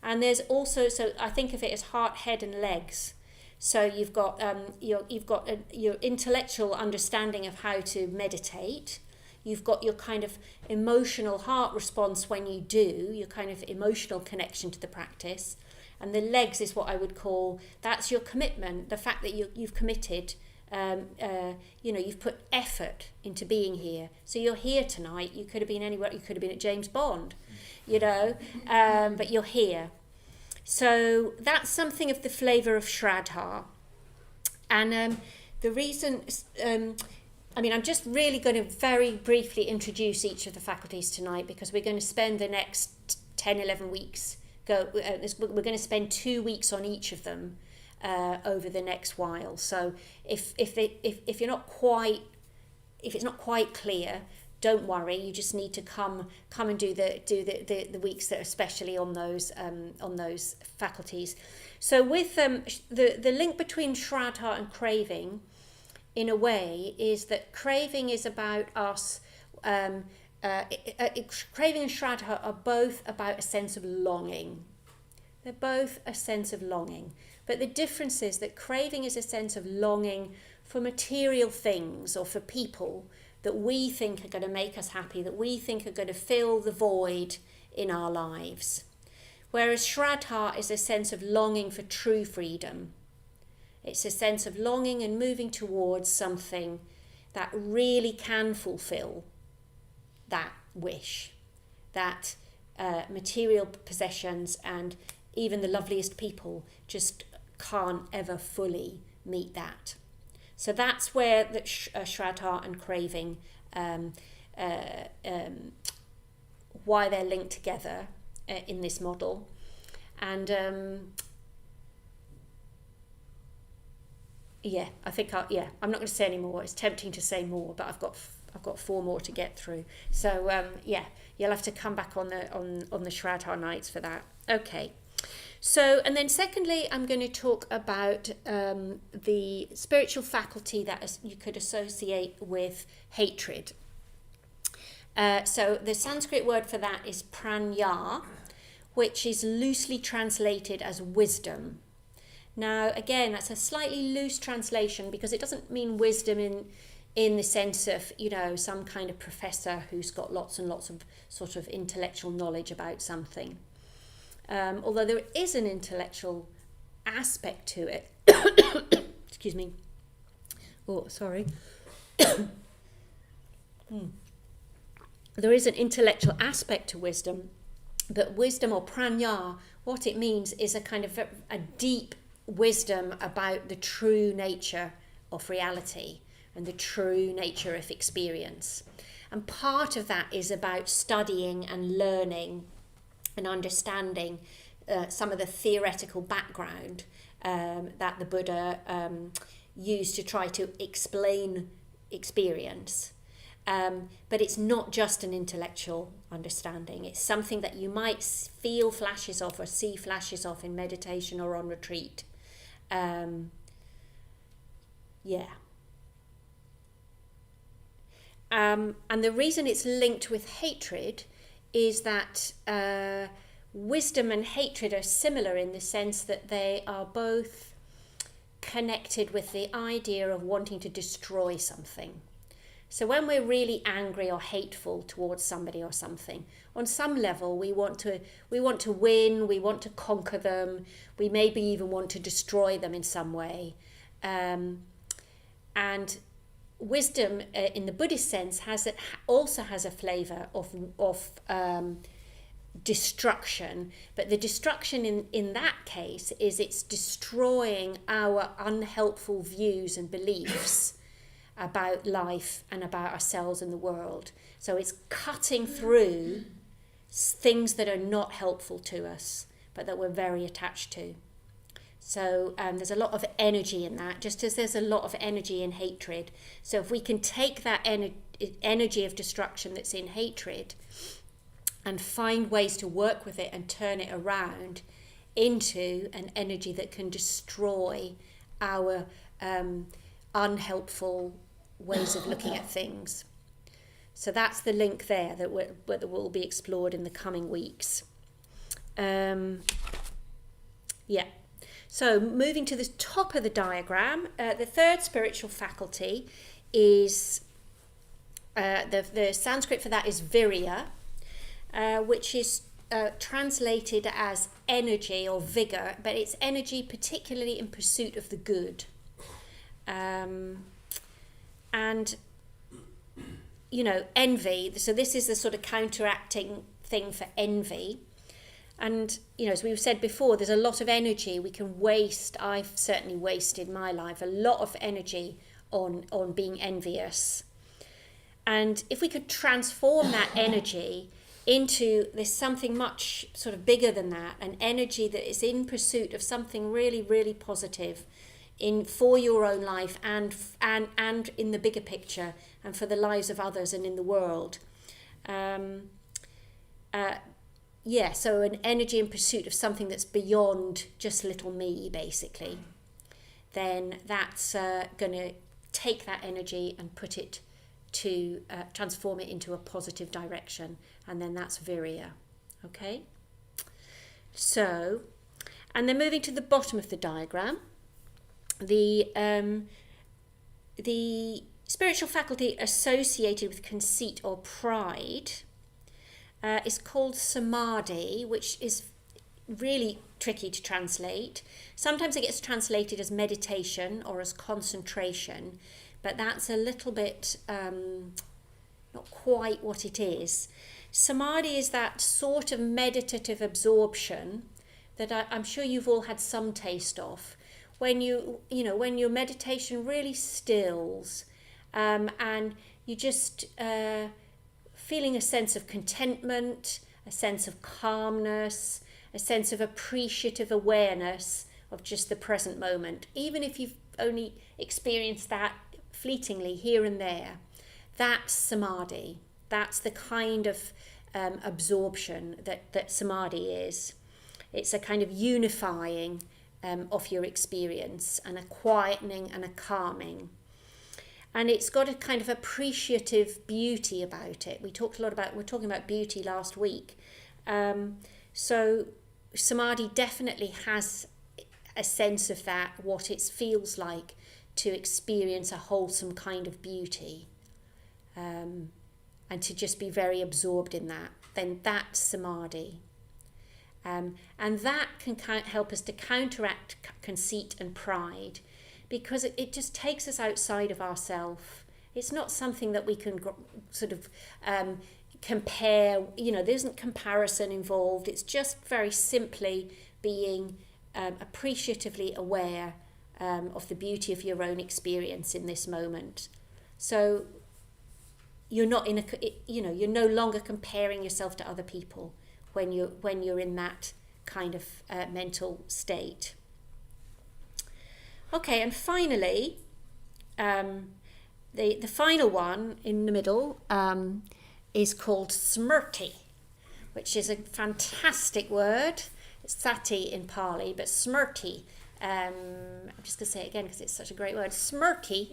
S1: And there's also, so I think of it as heart, head and legs. So you've got your intellectual understanding of how to meditate. You've got your kind of emotional heart response when you do, your kind of emotional connection to the practice. And the legs is what I would call, that's your commitment, the fact that you've committed, you've put effort into being here. So you're here tonight, you could have been anywhere, you could have been at James Bond, but you're here. So that's something of the flavour of Shraddha. And the reason... I'm just really going to very briefly introduce each of the faculties tonight because we're going to spend the next 10, 11 weeks. We're going to spend 2 weeks on each of them over the next while. So if it's not quite clear, don't worry. You just need to come and do the weeks that are especially on those faculties. So with the link between Shraddha and Craving, in a way, is that Craving is about us. Craving and Shraddha are both about a sense of longing. They're both a sense of longing. But the difference is that Craving is a sense of longing for material things or for people that we think are going to make us happy, that we think are going to fill the void in our lives. Whereas Shraddha is a sense of longing for true freedom. It's a sense of longing and moving towards something that really can fulfill that wish, that material possessions and even the loveliest people just can't ever fully meet that. So that's where the Shraddha and Craving, why they're linked together in this model. And I'm not going to say any more. It's tempting to say more, but I've got 4 more to get through. So you'll have to come back on the Shraddha nights for that. Okay. So, and then secondly, I'm going to talk about the spiritual faculty that you could associate with hatred. So the Sanskrit word for that is pranya, which is loosely translated as wisdom. Now, again, that's a slightly loose translation because it doesn't mean wisdom in the sense of, some kind of professor who's got lots and lots of sort of intellectual knowledge about something. Although there is an intellectual aspect to it. Excuse me. Oh, sorry. There is an intellectual aspect to wisdom, but wisdom or pranya, what it means is a kind of a deep wisdom about the true nature of reality and the true nature of experience. And part of that is about studying and learning and understanding some of the theoretical background that the Buddha used to try to explain experience. But it's not just an intellectual understanding. It's something that you might feel flashes of or see flashes of in meditation or on retreat. And the reason it's linked with hatred is that wisdom and hatred are similar in the sense that they are both connected with the idea of wanting to destroy something. So when we're really angry or hateful towards somebody or something, on some level we want to win, we want to conquer them, we maybe even want to destroy them in some way. And wisdom, in the Buddhist sense, also has a flavour of destruction, but the destruction in that case is it's destroying our unhelpful views and beliefs about life and about ourselves and the world. So it's cutting through things that are not helpful to us, but that we're very attached to. So there's a lot of energy in that, just as there's a lot of energy in hatred. So if we can take that energy of destruction that's in hatred and find ways to work with it and turn it around into an energy that can destroy our unhelpful ways of looking at things. So that's the link there that will be explored in the coming weeks. So moving to the top of the diagram, the third spiritual faculty is, the Sanskrit for that is virya, which is translated as energy or vigor, but it's energy particularly in pursuit of the good. And, envy, so this is the sort of counteracting thing for envy. And, as we've said before, there's a lot of energy we can waste. I've certainly wasted my life, a lot of energy on being envious. And if we could transform that energy into there's something much sort of bigger than that, an energy that is in pursuit of something really, really positive for your own life and in the bigger picture and for the lives of others and in the world. So an energy in pursuit of something that's beyond just little me, basically, then that's going to take that energy and put it to transform it into a positive direction, and then that's virya. Okay? So, and then moving to the bottom of the diagram, the spiritual faculty associated with conceit or pride is called Samadhi, which is really tricky to translate. Sometimes it gets translated as meditation or as concentration, but that's a little bit not quite what it is. Samadhi is that sort of meditative absorption that I'm sure you've all had some taste of, when when your meditation really stills, and you just feeling a sense of contentment, a sense of calmness, a sense of appreciative awareness of just the present moment. Even if you've only experienced that fleetingly here and there, that's Samadhi. That's the kind of absorption that Samadhi is. It's a kind of unifying of your experience, and a quietening and a calming. And it's got a kind of appreciative beauty about it. We're talking about beauty last week. So Samadhi definitely has a sense of that, what it feels like to experience a wholesome kind of beauty, and to just be very absorbed in that. Then that's Samadhi. And that can help us to counteract conceit and pride, because it just takes us outside of ourselves. It's not something that we can sort of compare, there isn't comparison involved. It's just very simply being appreciatively aware of the beauty of your own experience in this moment. So you're not you're no longer comparing yourself to other people when you're in that kind of mental state. Okay, and finally, the final one in the middle is called smrti, which is a fantastic word. It's sati in Pali, but smrti, I'm just going to say it again because it's such a great word. Smrti,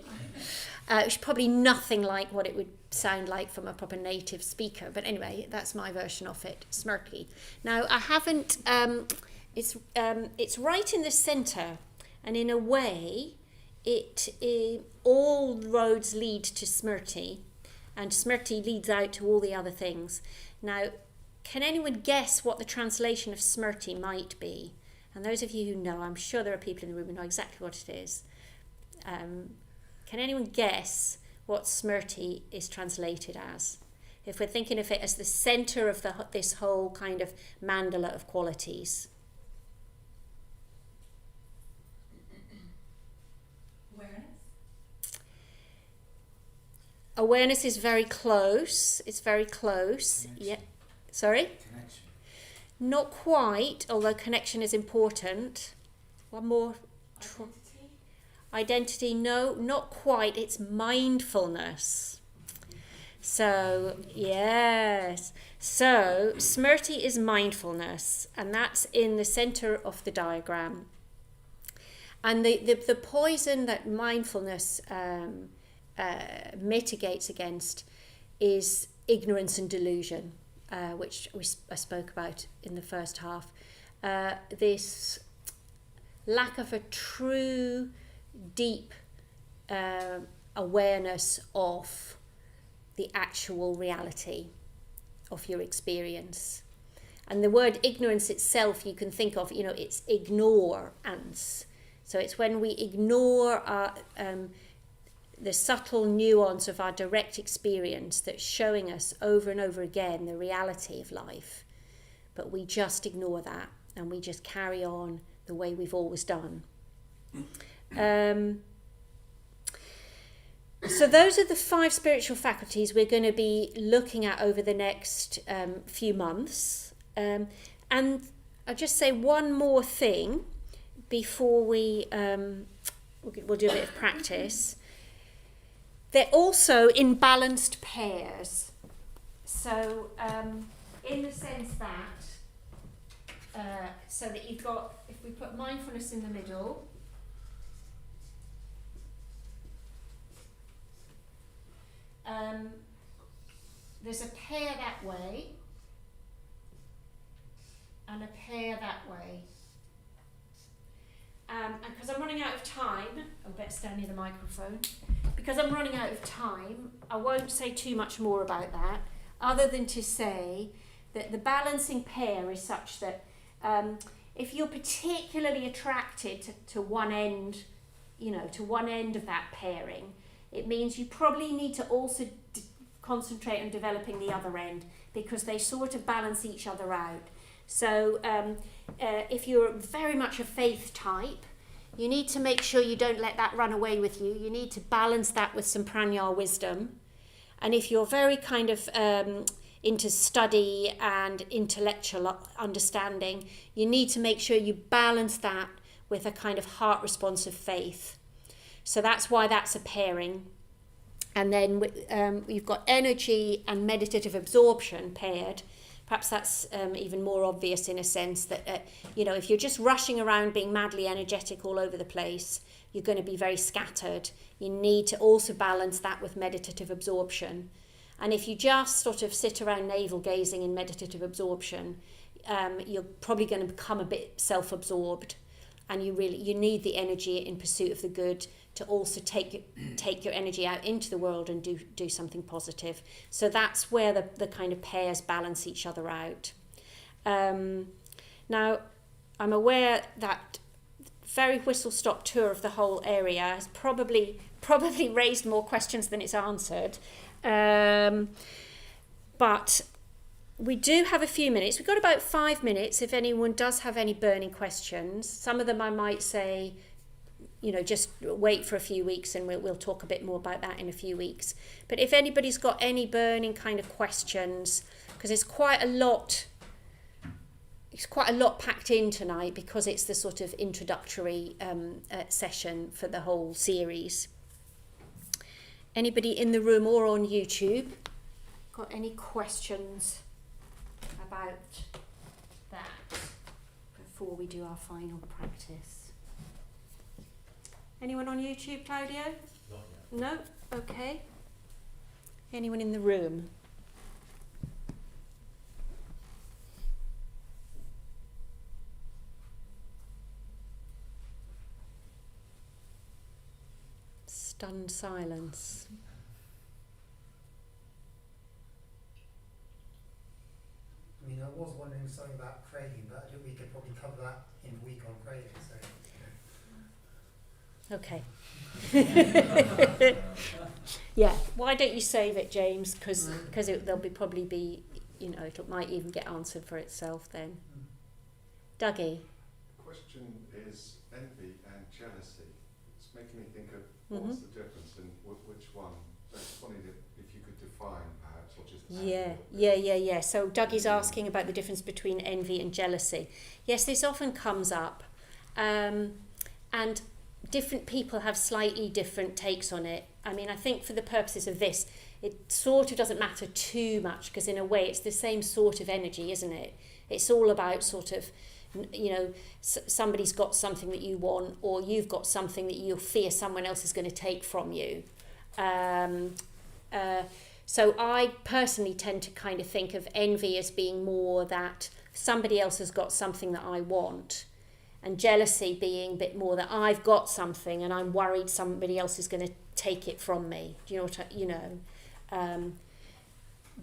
S1: which is probably nothing like what it would sound like from a proper native speaker, but anyway, that's my version of it, smrti. Now, I haven't, it's right in the centre, and in a way, all roads lead to smrti, and smrti leads out to all the other things. Now, can anyone guess what the translation of smrti might be? And those of you who know, I'm sure there are people in the room who know exactly what it is. Can anyone guess what smrti is translated as? if we're thinking of it as the center of this whole kind of mandala of qualities. Awareness is very close. It's very close.
S5: Connection.
S1: Yeah. Sorry?
S5: Connection.
S1: Not quite, although connection is important. One more. Identity, no, not quite. It's mindfulness. So, yes. So, smrti is mindfulness, and that's in the center of the diagram. And the poison that mindfulness mitigates against is ignorance and delusion, which I spoke about in the first half. This lack of a true, deep awareness of the actual reality of your experience. And the word ignorance itself, you can think of, it's ignorance. So it's when we ignore our the subtle nuance of our direct experience that's showing us over and over again the reality of life. But we just ignore that and we just carry on the way we've always done. So those are the 5 spiritual faculties we're going to be looking at over the next few months. And I'll just say one more thing before we'll do a bit of practice. They're also in balanced pairs. So in the sense that, so that you've got, if we put mindfulness in the middle, there's a pair that way and a pair that way. And because I'm running out of time, I better stand near the microphone. Because I'm running out of time, I won't say too much more about that, other than to say that the balancing pair is such that if you're particularly attracted to one end, to one end of that pairing, it means you probably need to also concentrate on developing the other end, because they sort of balance each other out. So if you're very much a faith type, you need to make sure you don't let that run away with you. You need to balance that with some prajna wisdom. And if you're very kind of into study and intellectual understanding, you need to make sure you balance that with a kind of heart responsive faith. So that's why that's a pairing. And then you've got energy and meditative absorption paired. Perhaps that's even more obvious in a sense that, if you're just rushing around being madly energetic all over the place, you're going to be very scattered. You need to also balance that with meditative absorption. And if you just sort of sit around navel gazing in meditative absorption, you're probably going to become a bit self-absorbed. And you need the energy in pursuit of the good to also take your energy out into the world and do something positive. So that's where the kind of pairs balance each other out. Now, I'm aware that very whistle-stop tour of the whole area has probably raised more questions than it's answered. But we do have a few minutes. We've got about 5 minutes if anyone does have any burning questions. Some of them I might say, just wait for a few weeks and we'll talk a bit more about that in a few weeks. But if anybody's got any burning kind of questions, because it's quite a lot packed in tonight, because it's the sort of introductory session for the whole series. Anybody in the room or on YouTube got any questions about that before we do our final practice? Anyone on YouTube, Claudio? Not yet. No? Okay. Anyone in the room? Stunned silence.
S5: I mean, I was wondering something about craving, but I think we could probably cover that in a week on craving. So.
S1: Okay. Yeah. Why don't you save it, James? Because there'll probably be, it might even get answered for itself then. Dougie.
S6: The question is envy and jealousy. It's making me think of what's the difference and which one. I just wondered if you could define perhaps, or just
S1: Yeah. So Dougie's asking about the difference between envy and jealousy. Yes, this often comes up, and different people have slightly different takes on it. I mean, I think for the purposes of this, it sort of doesn't matter too much, because in a way it's the same sort of energy, isn't it? It's all about sort of, somebody's got something that you want, or you've got something that you fear someone else is going to take from you. So I personally tend to kind of think of envy as being more that somebody else has got something that I want, and jealousy being a bit more that I've got something and I'm worried somebody else is going to take it from me. Do you know what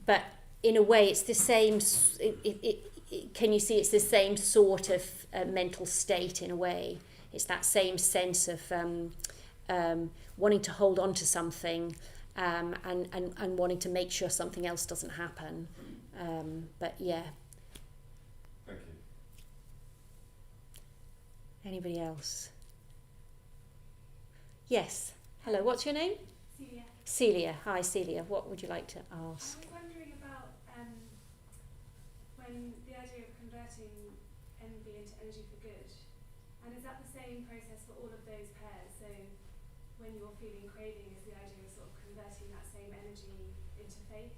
S1: but in a way it's the same. Can you see it's the same sort of mental state in a way? It's that same sense of wanting to hold on to something, and wanting to make sure something else doesn't happen. But yeah.
S6: Thank you.
S1: Anybody else? Yes. Hello, what's your name?
S7: Celia.
S1: Celia. Hi, Celia. What would you like to ask?
S7: I was wondering about when the idea of converting envy into energy for good, and is that the same process for all of those pairs? So when you're feeling craving, is the idea of sort of converting that same energy into faith?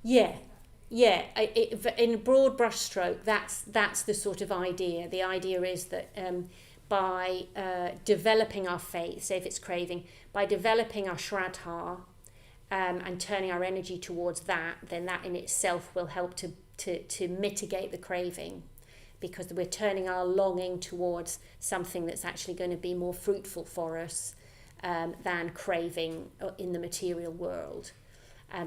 S1: Yeah. In a broad brushstroke, that's the sort of idea. The idea is that by developing our faith, say if it's craving, by developing our Shraddha and turning our energy towards that, then that in itself will help to mitigate the craving, because we're turning our longing towards something that's actually going to be more fruitful for us than craving in the material world.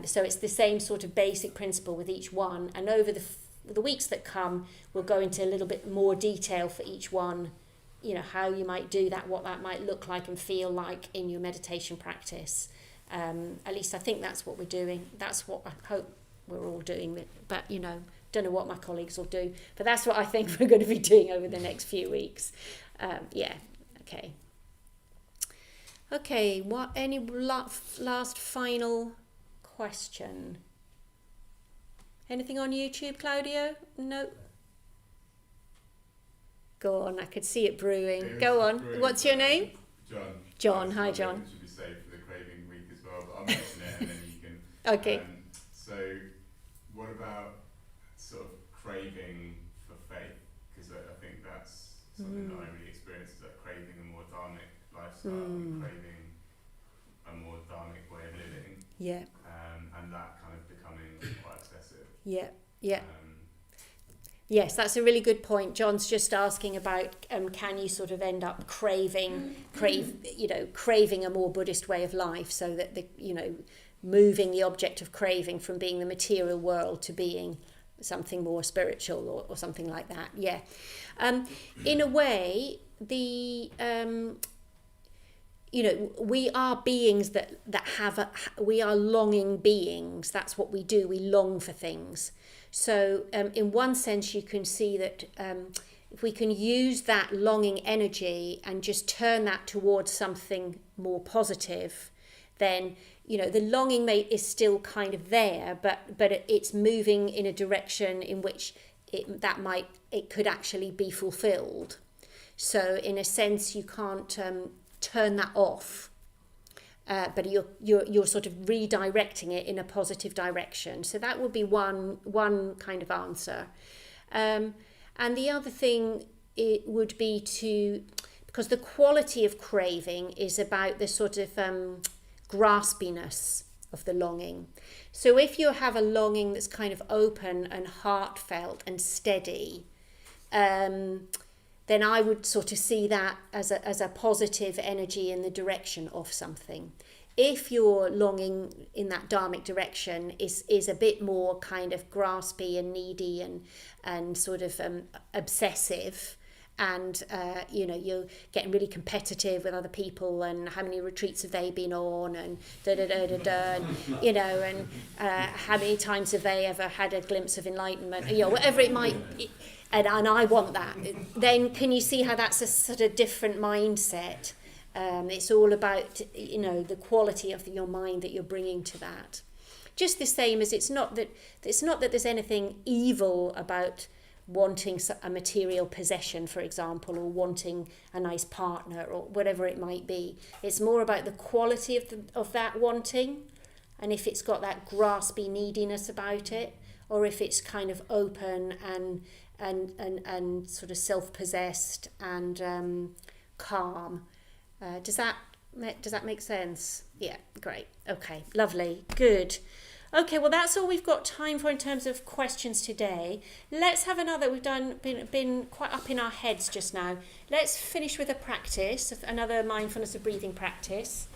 S1: So it's the same sort of basic principle with each one, and over the weeks that come we'll go into a little bit more detail for each one, how you might do that, what that might look like and feel like in your meditation practice. At least I think that's what we're doing. That's what I hope we're all doing, but don't know what my colleagues will do, but that's what I think we're going to be doing over the next few weeks. Okay, what any last final question? Anything on YouTube, Claudio? No. Go on, I could see it brewing. Go on. What's your name?
S8: John.
S1: John. Hi, John.
S8: It should be saved for the craving week as well, but I'll mention it and then you can.
S1: Okay.
S8: So, what about sort of craving for faith? Because I think that's something that I really experience, is that craving a more dharmic lifestyle, and craving a more dharmic way of living.
S1: Yeah.
S8: And that kind of becoming quite excessive.
S1: Yeah. Yes, that's a really good point. John's just asking about can you sort of end up craving a more Buddhist way of life, so that moving the object of craving from being the material world to being something more spiritual or something like that. Yeah. In a way, we are beings that we are longing beings. That's what we do. We long for things. So in one sense, you can see that if we can use that longing energy and just turn that towards something more positive, then the longing is still kind of there, but it's moving in a direction in which it could actually be fulfilled. So in a sense, you can't turn that off, but you're sort of redirecting it in a positive direction. So that would be one kind of answer. And the other thing it would be because the quality of craving is about the sort of graspiness of the longing. So if you have a longing that's kind of open and heartfelt and steady, then I would sort of see that as a positive energy in the direction of something. If your longing in that dharmic direction is a bit more kind of graspy and needy and sort of obsessive, and you're getting really competitive with other people, and how many retreats have they been on, and and how many times have they ever had a glimpse of enlightenment, whatever it might be, and I want that. Then can you see how that's a sort of different mindset? It's all about the quality of your mind that you're bringing to that. Just the same as it's not that there's anything evil about wanting a material possession, for example, or wanting a nice partner, or whatever it might be. It's more about the quality of that wanting, and if it's got that graspy neediness about it, or if it's kind of open and sort of self-possessed and calm. Does that make sense? Yeah, great. Okay, lovely, good. Okay, well that's all we've got time for in terms of questions today. Let's have another. We've been quite up in our heads just now. Let's finish with a practice, another mindfulness of breathing practice.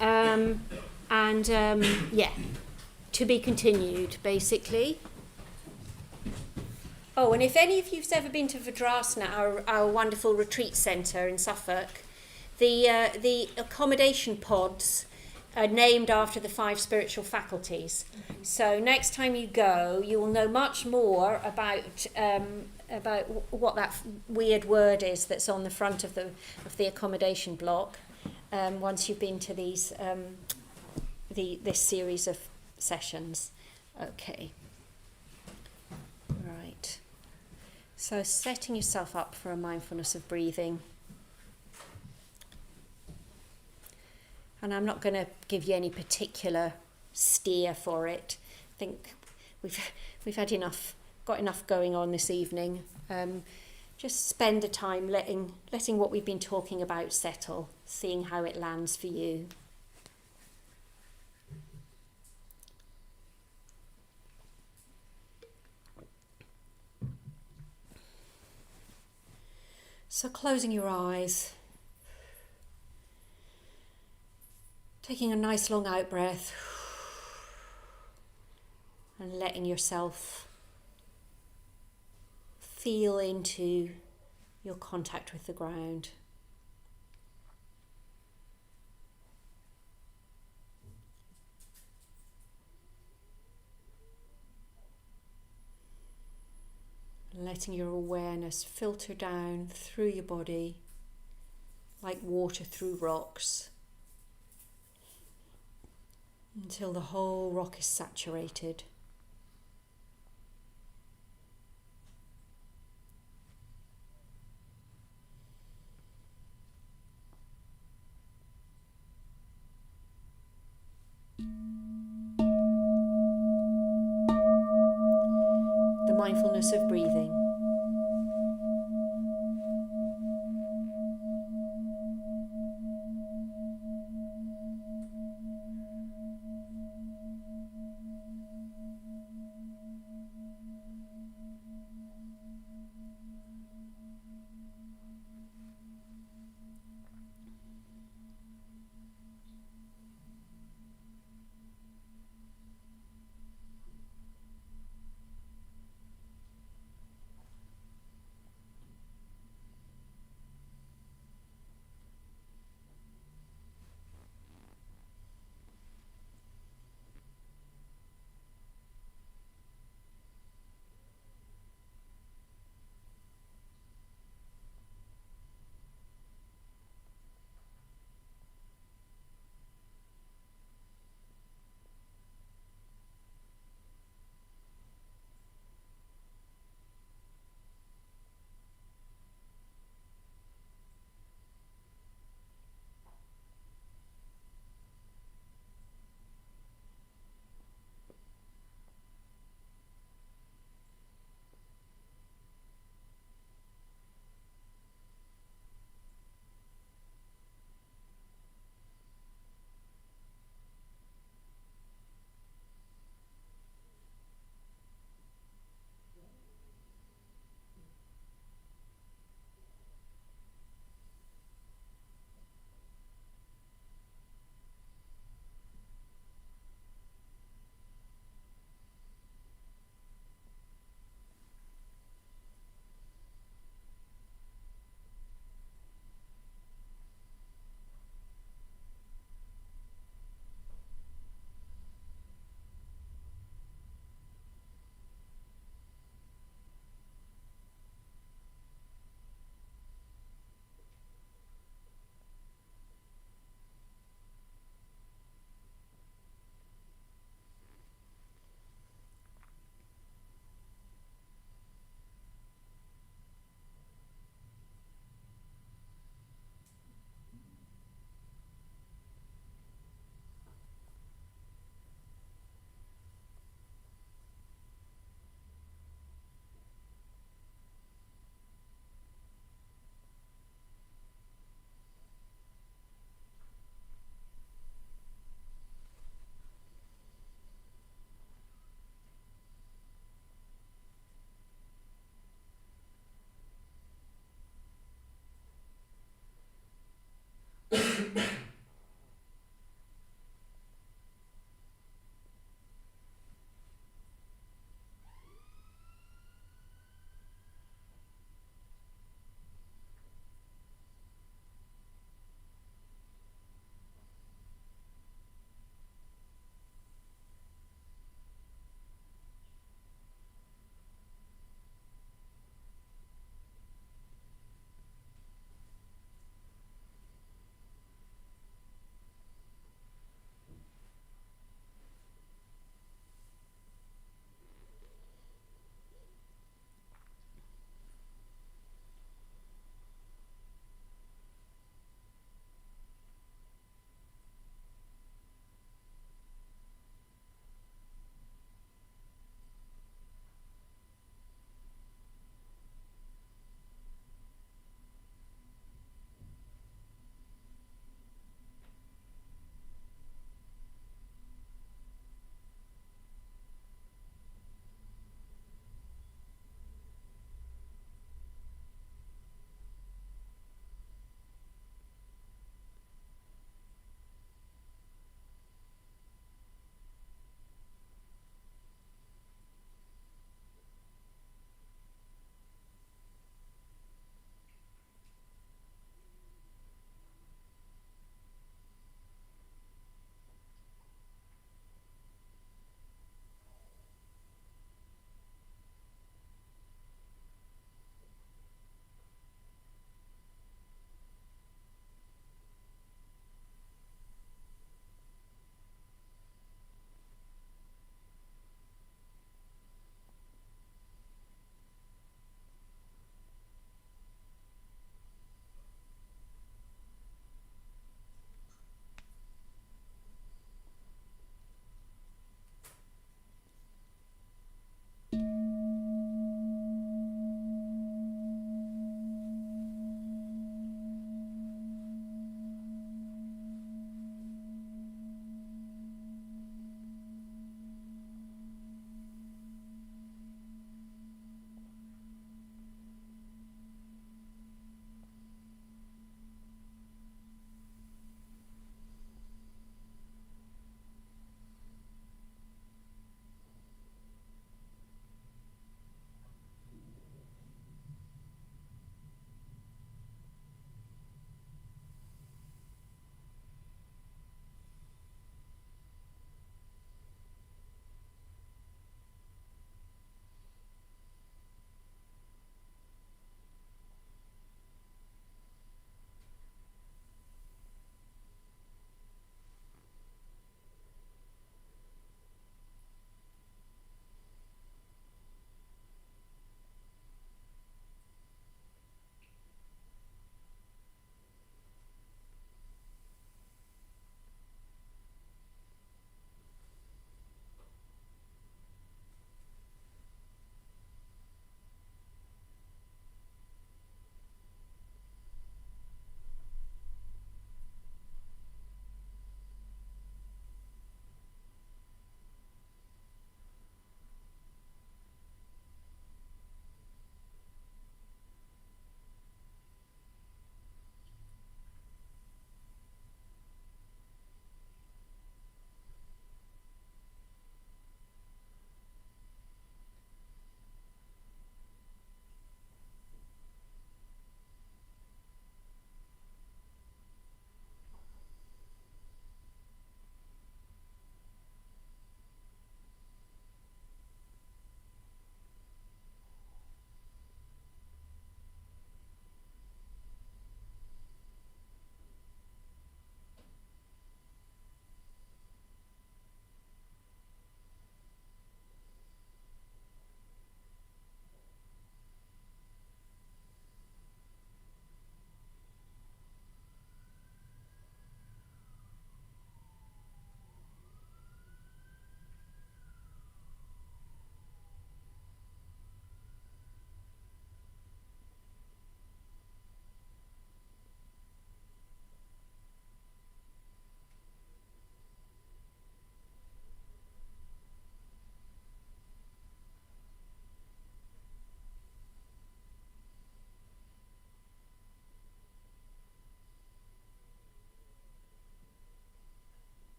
S1: To be continued, basically. Oh, and if any of you've ever been to Vidrasana, our wonderful retreat centre in Suffolk, the accommodation pods are named after the 5 spiritual faculties. So next time you go, you will know much more about what that weird word is that's on the front of the accommodation block. Once you've been to these this series of sessions, okay. Right. So setting yourself up for a mindfulness of breathing. And I'm not going to give you any particular steer for it. I think we've had got enough going on this evening. Just spend the time letting what we've been talking about settle, seeing how it lands for you. So closing your eyes. Taking a nice long out breath and letting yourself feel into your contact with the ground. Letting your awareness filter down through your body like water through rocks, until the whole rock is saturated. The mindfulness of breathing.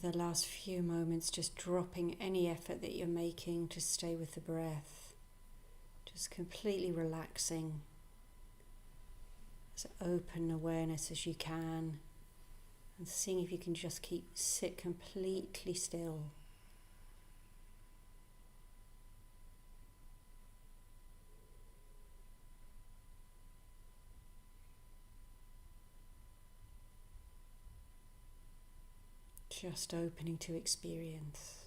S2: for the last few moments, just dropping any effort that you're making to stay with the breath, just completely relaxing, as open awareness as you can, and seeing if you can just sit completely still. Just opening to experience.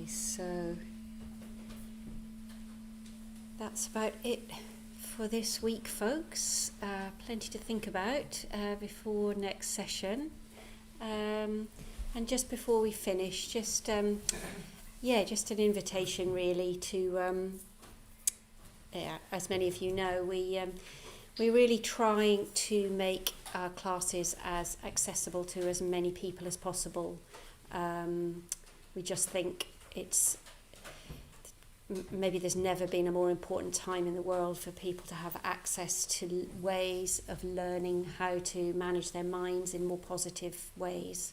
S2: So that's about it for this week, folks. Plenty to think about before next session. And just before we finish, just an invitation really to, as many of you know, we're really trying to make our classes as accessible to as many people as possible. We just think maybe there's never been a more important time in the world for people to have access to ways of learning how to manage their minds in more positive ways.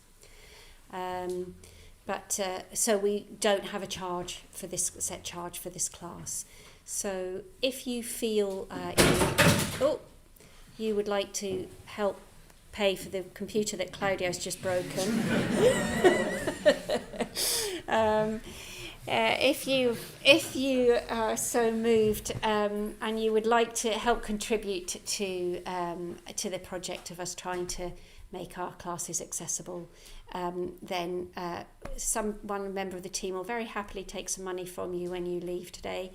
S2: So we don't have a set charge for this class. So if you feel you would like to help pay for the computer that Claudio's just broken, if you are so moved and you would like to help contribute to the project of us trying to make our classes accessible, then one member of the team will very happily take some money from you when you leave today.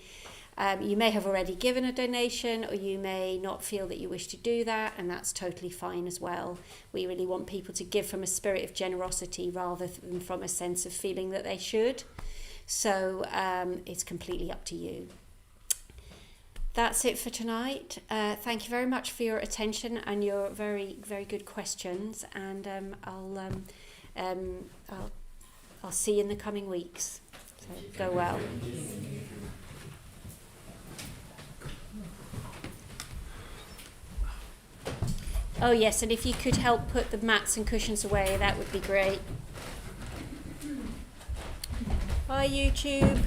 S2: You may have already given a donation, or you may not feel that you wish to do that, and that's totally fine as well. We really want people to give from a spirit of generosity rather than from a sense of feeling that they should. So it's completely up to you. That's it for tonight. Thank you very much for your attention and your very, very good questions. And I'll see you in the coming weeks. So go well. Oh yes, and if you could help put the mats and cushions away, that would be great. Bye YouTube.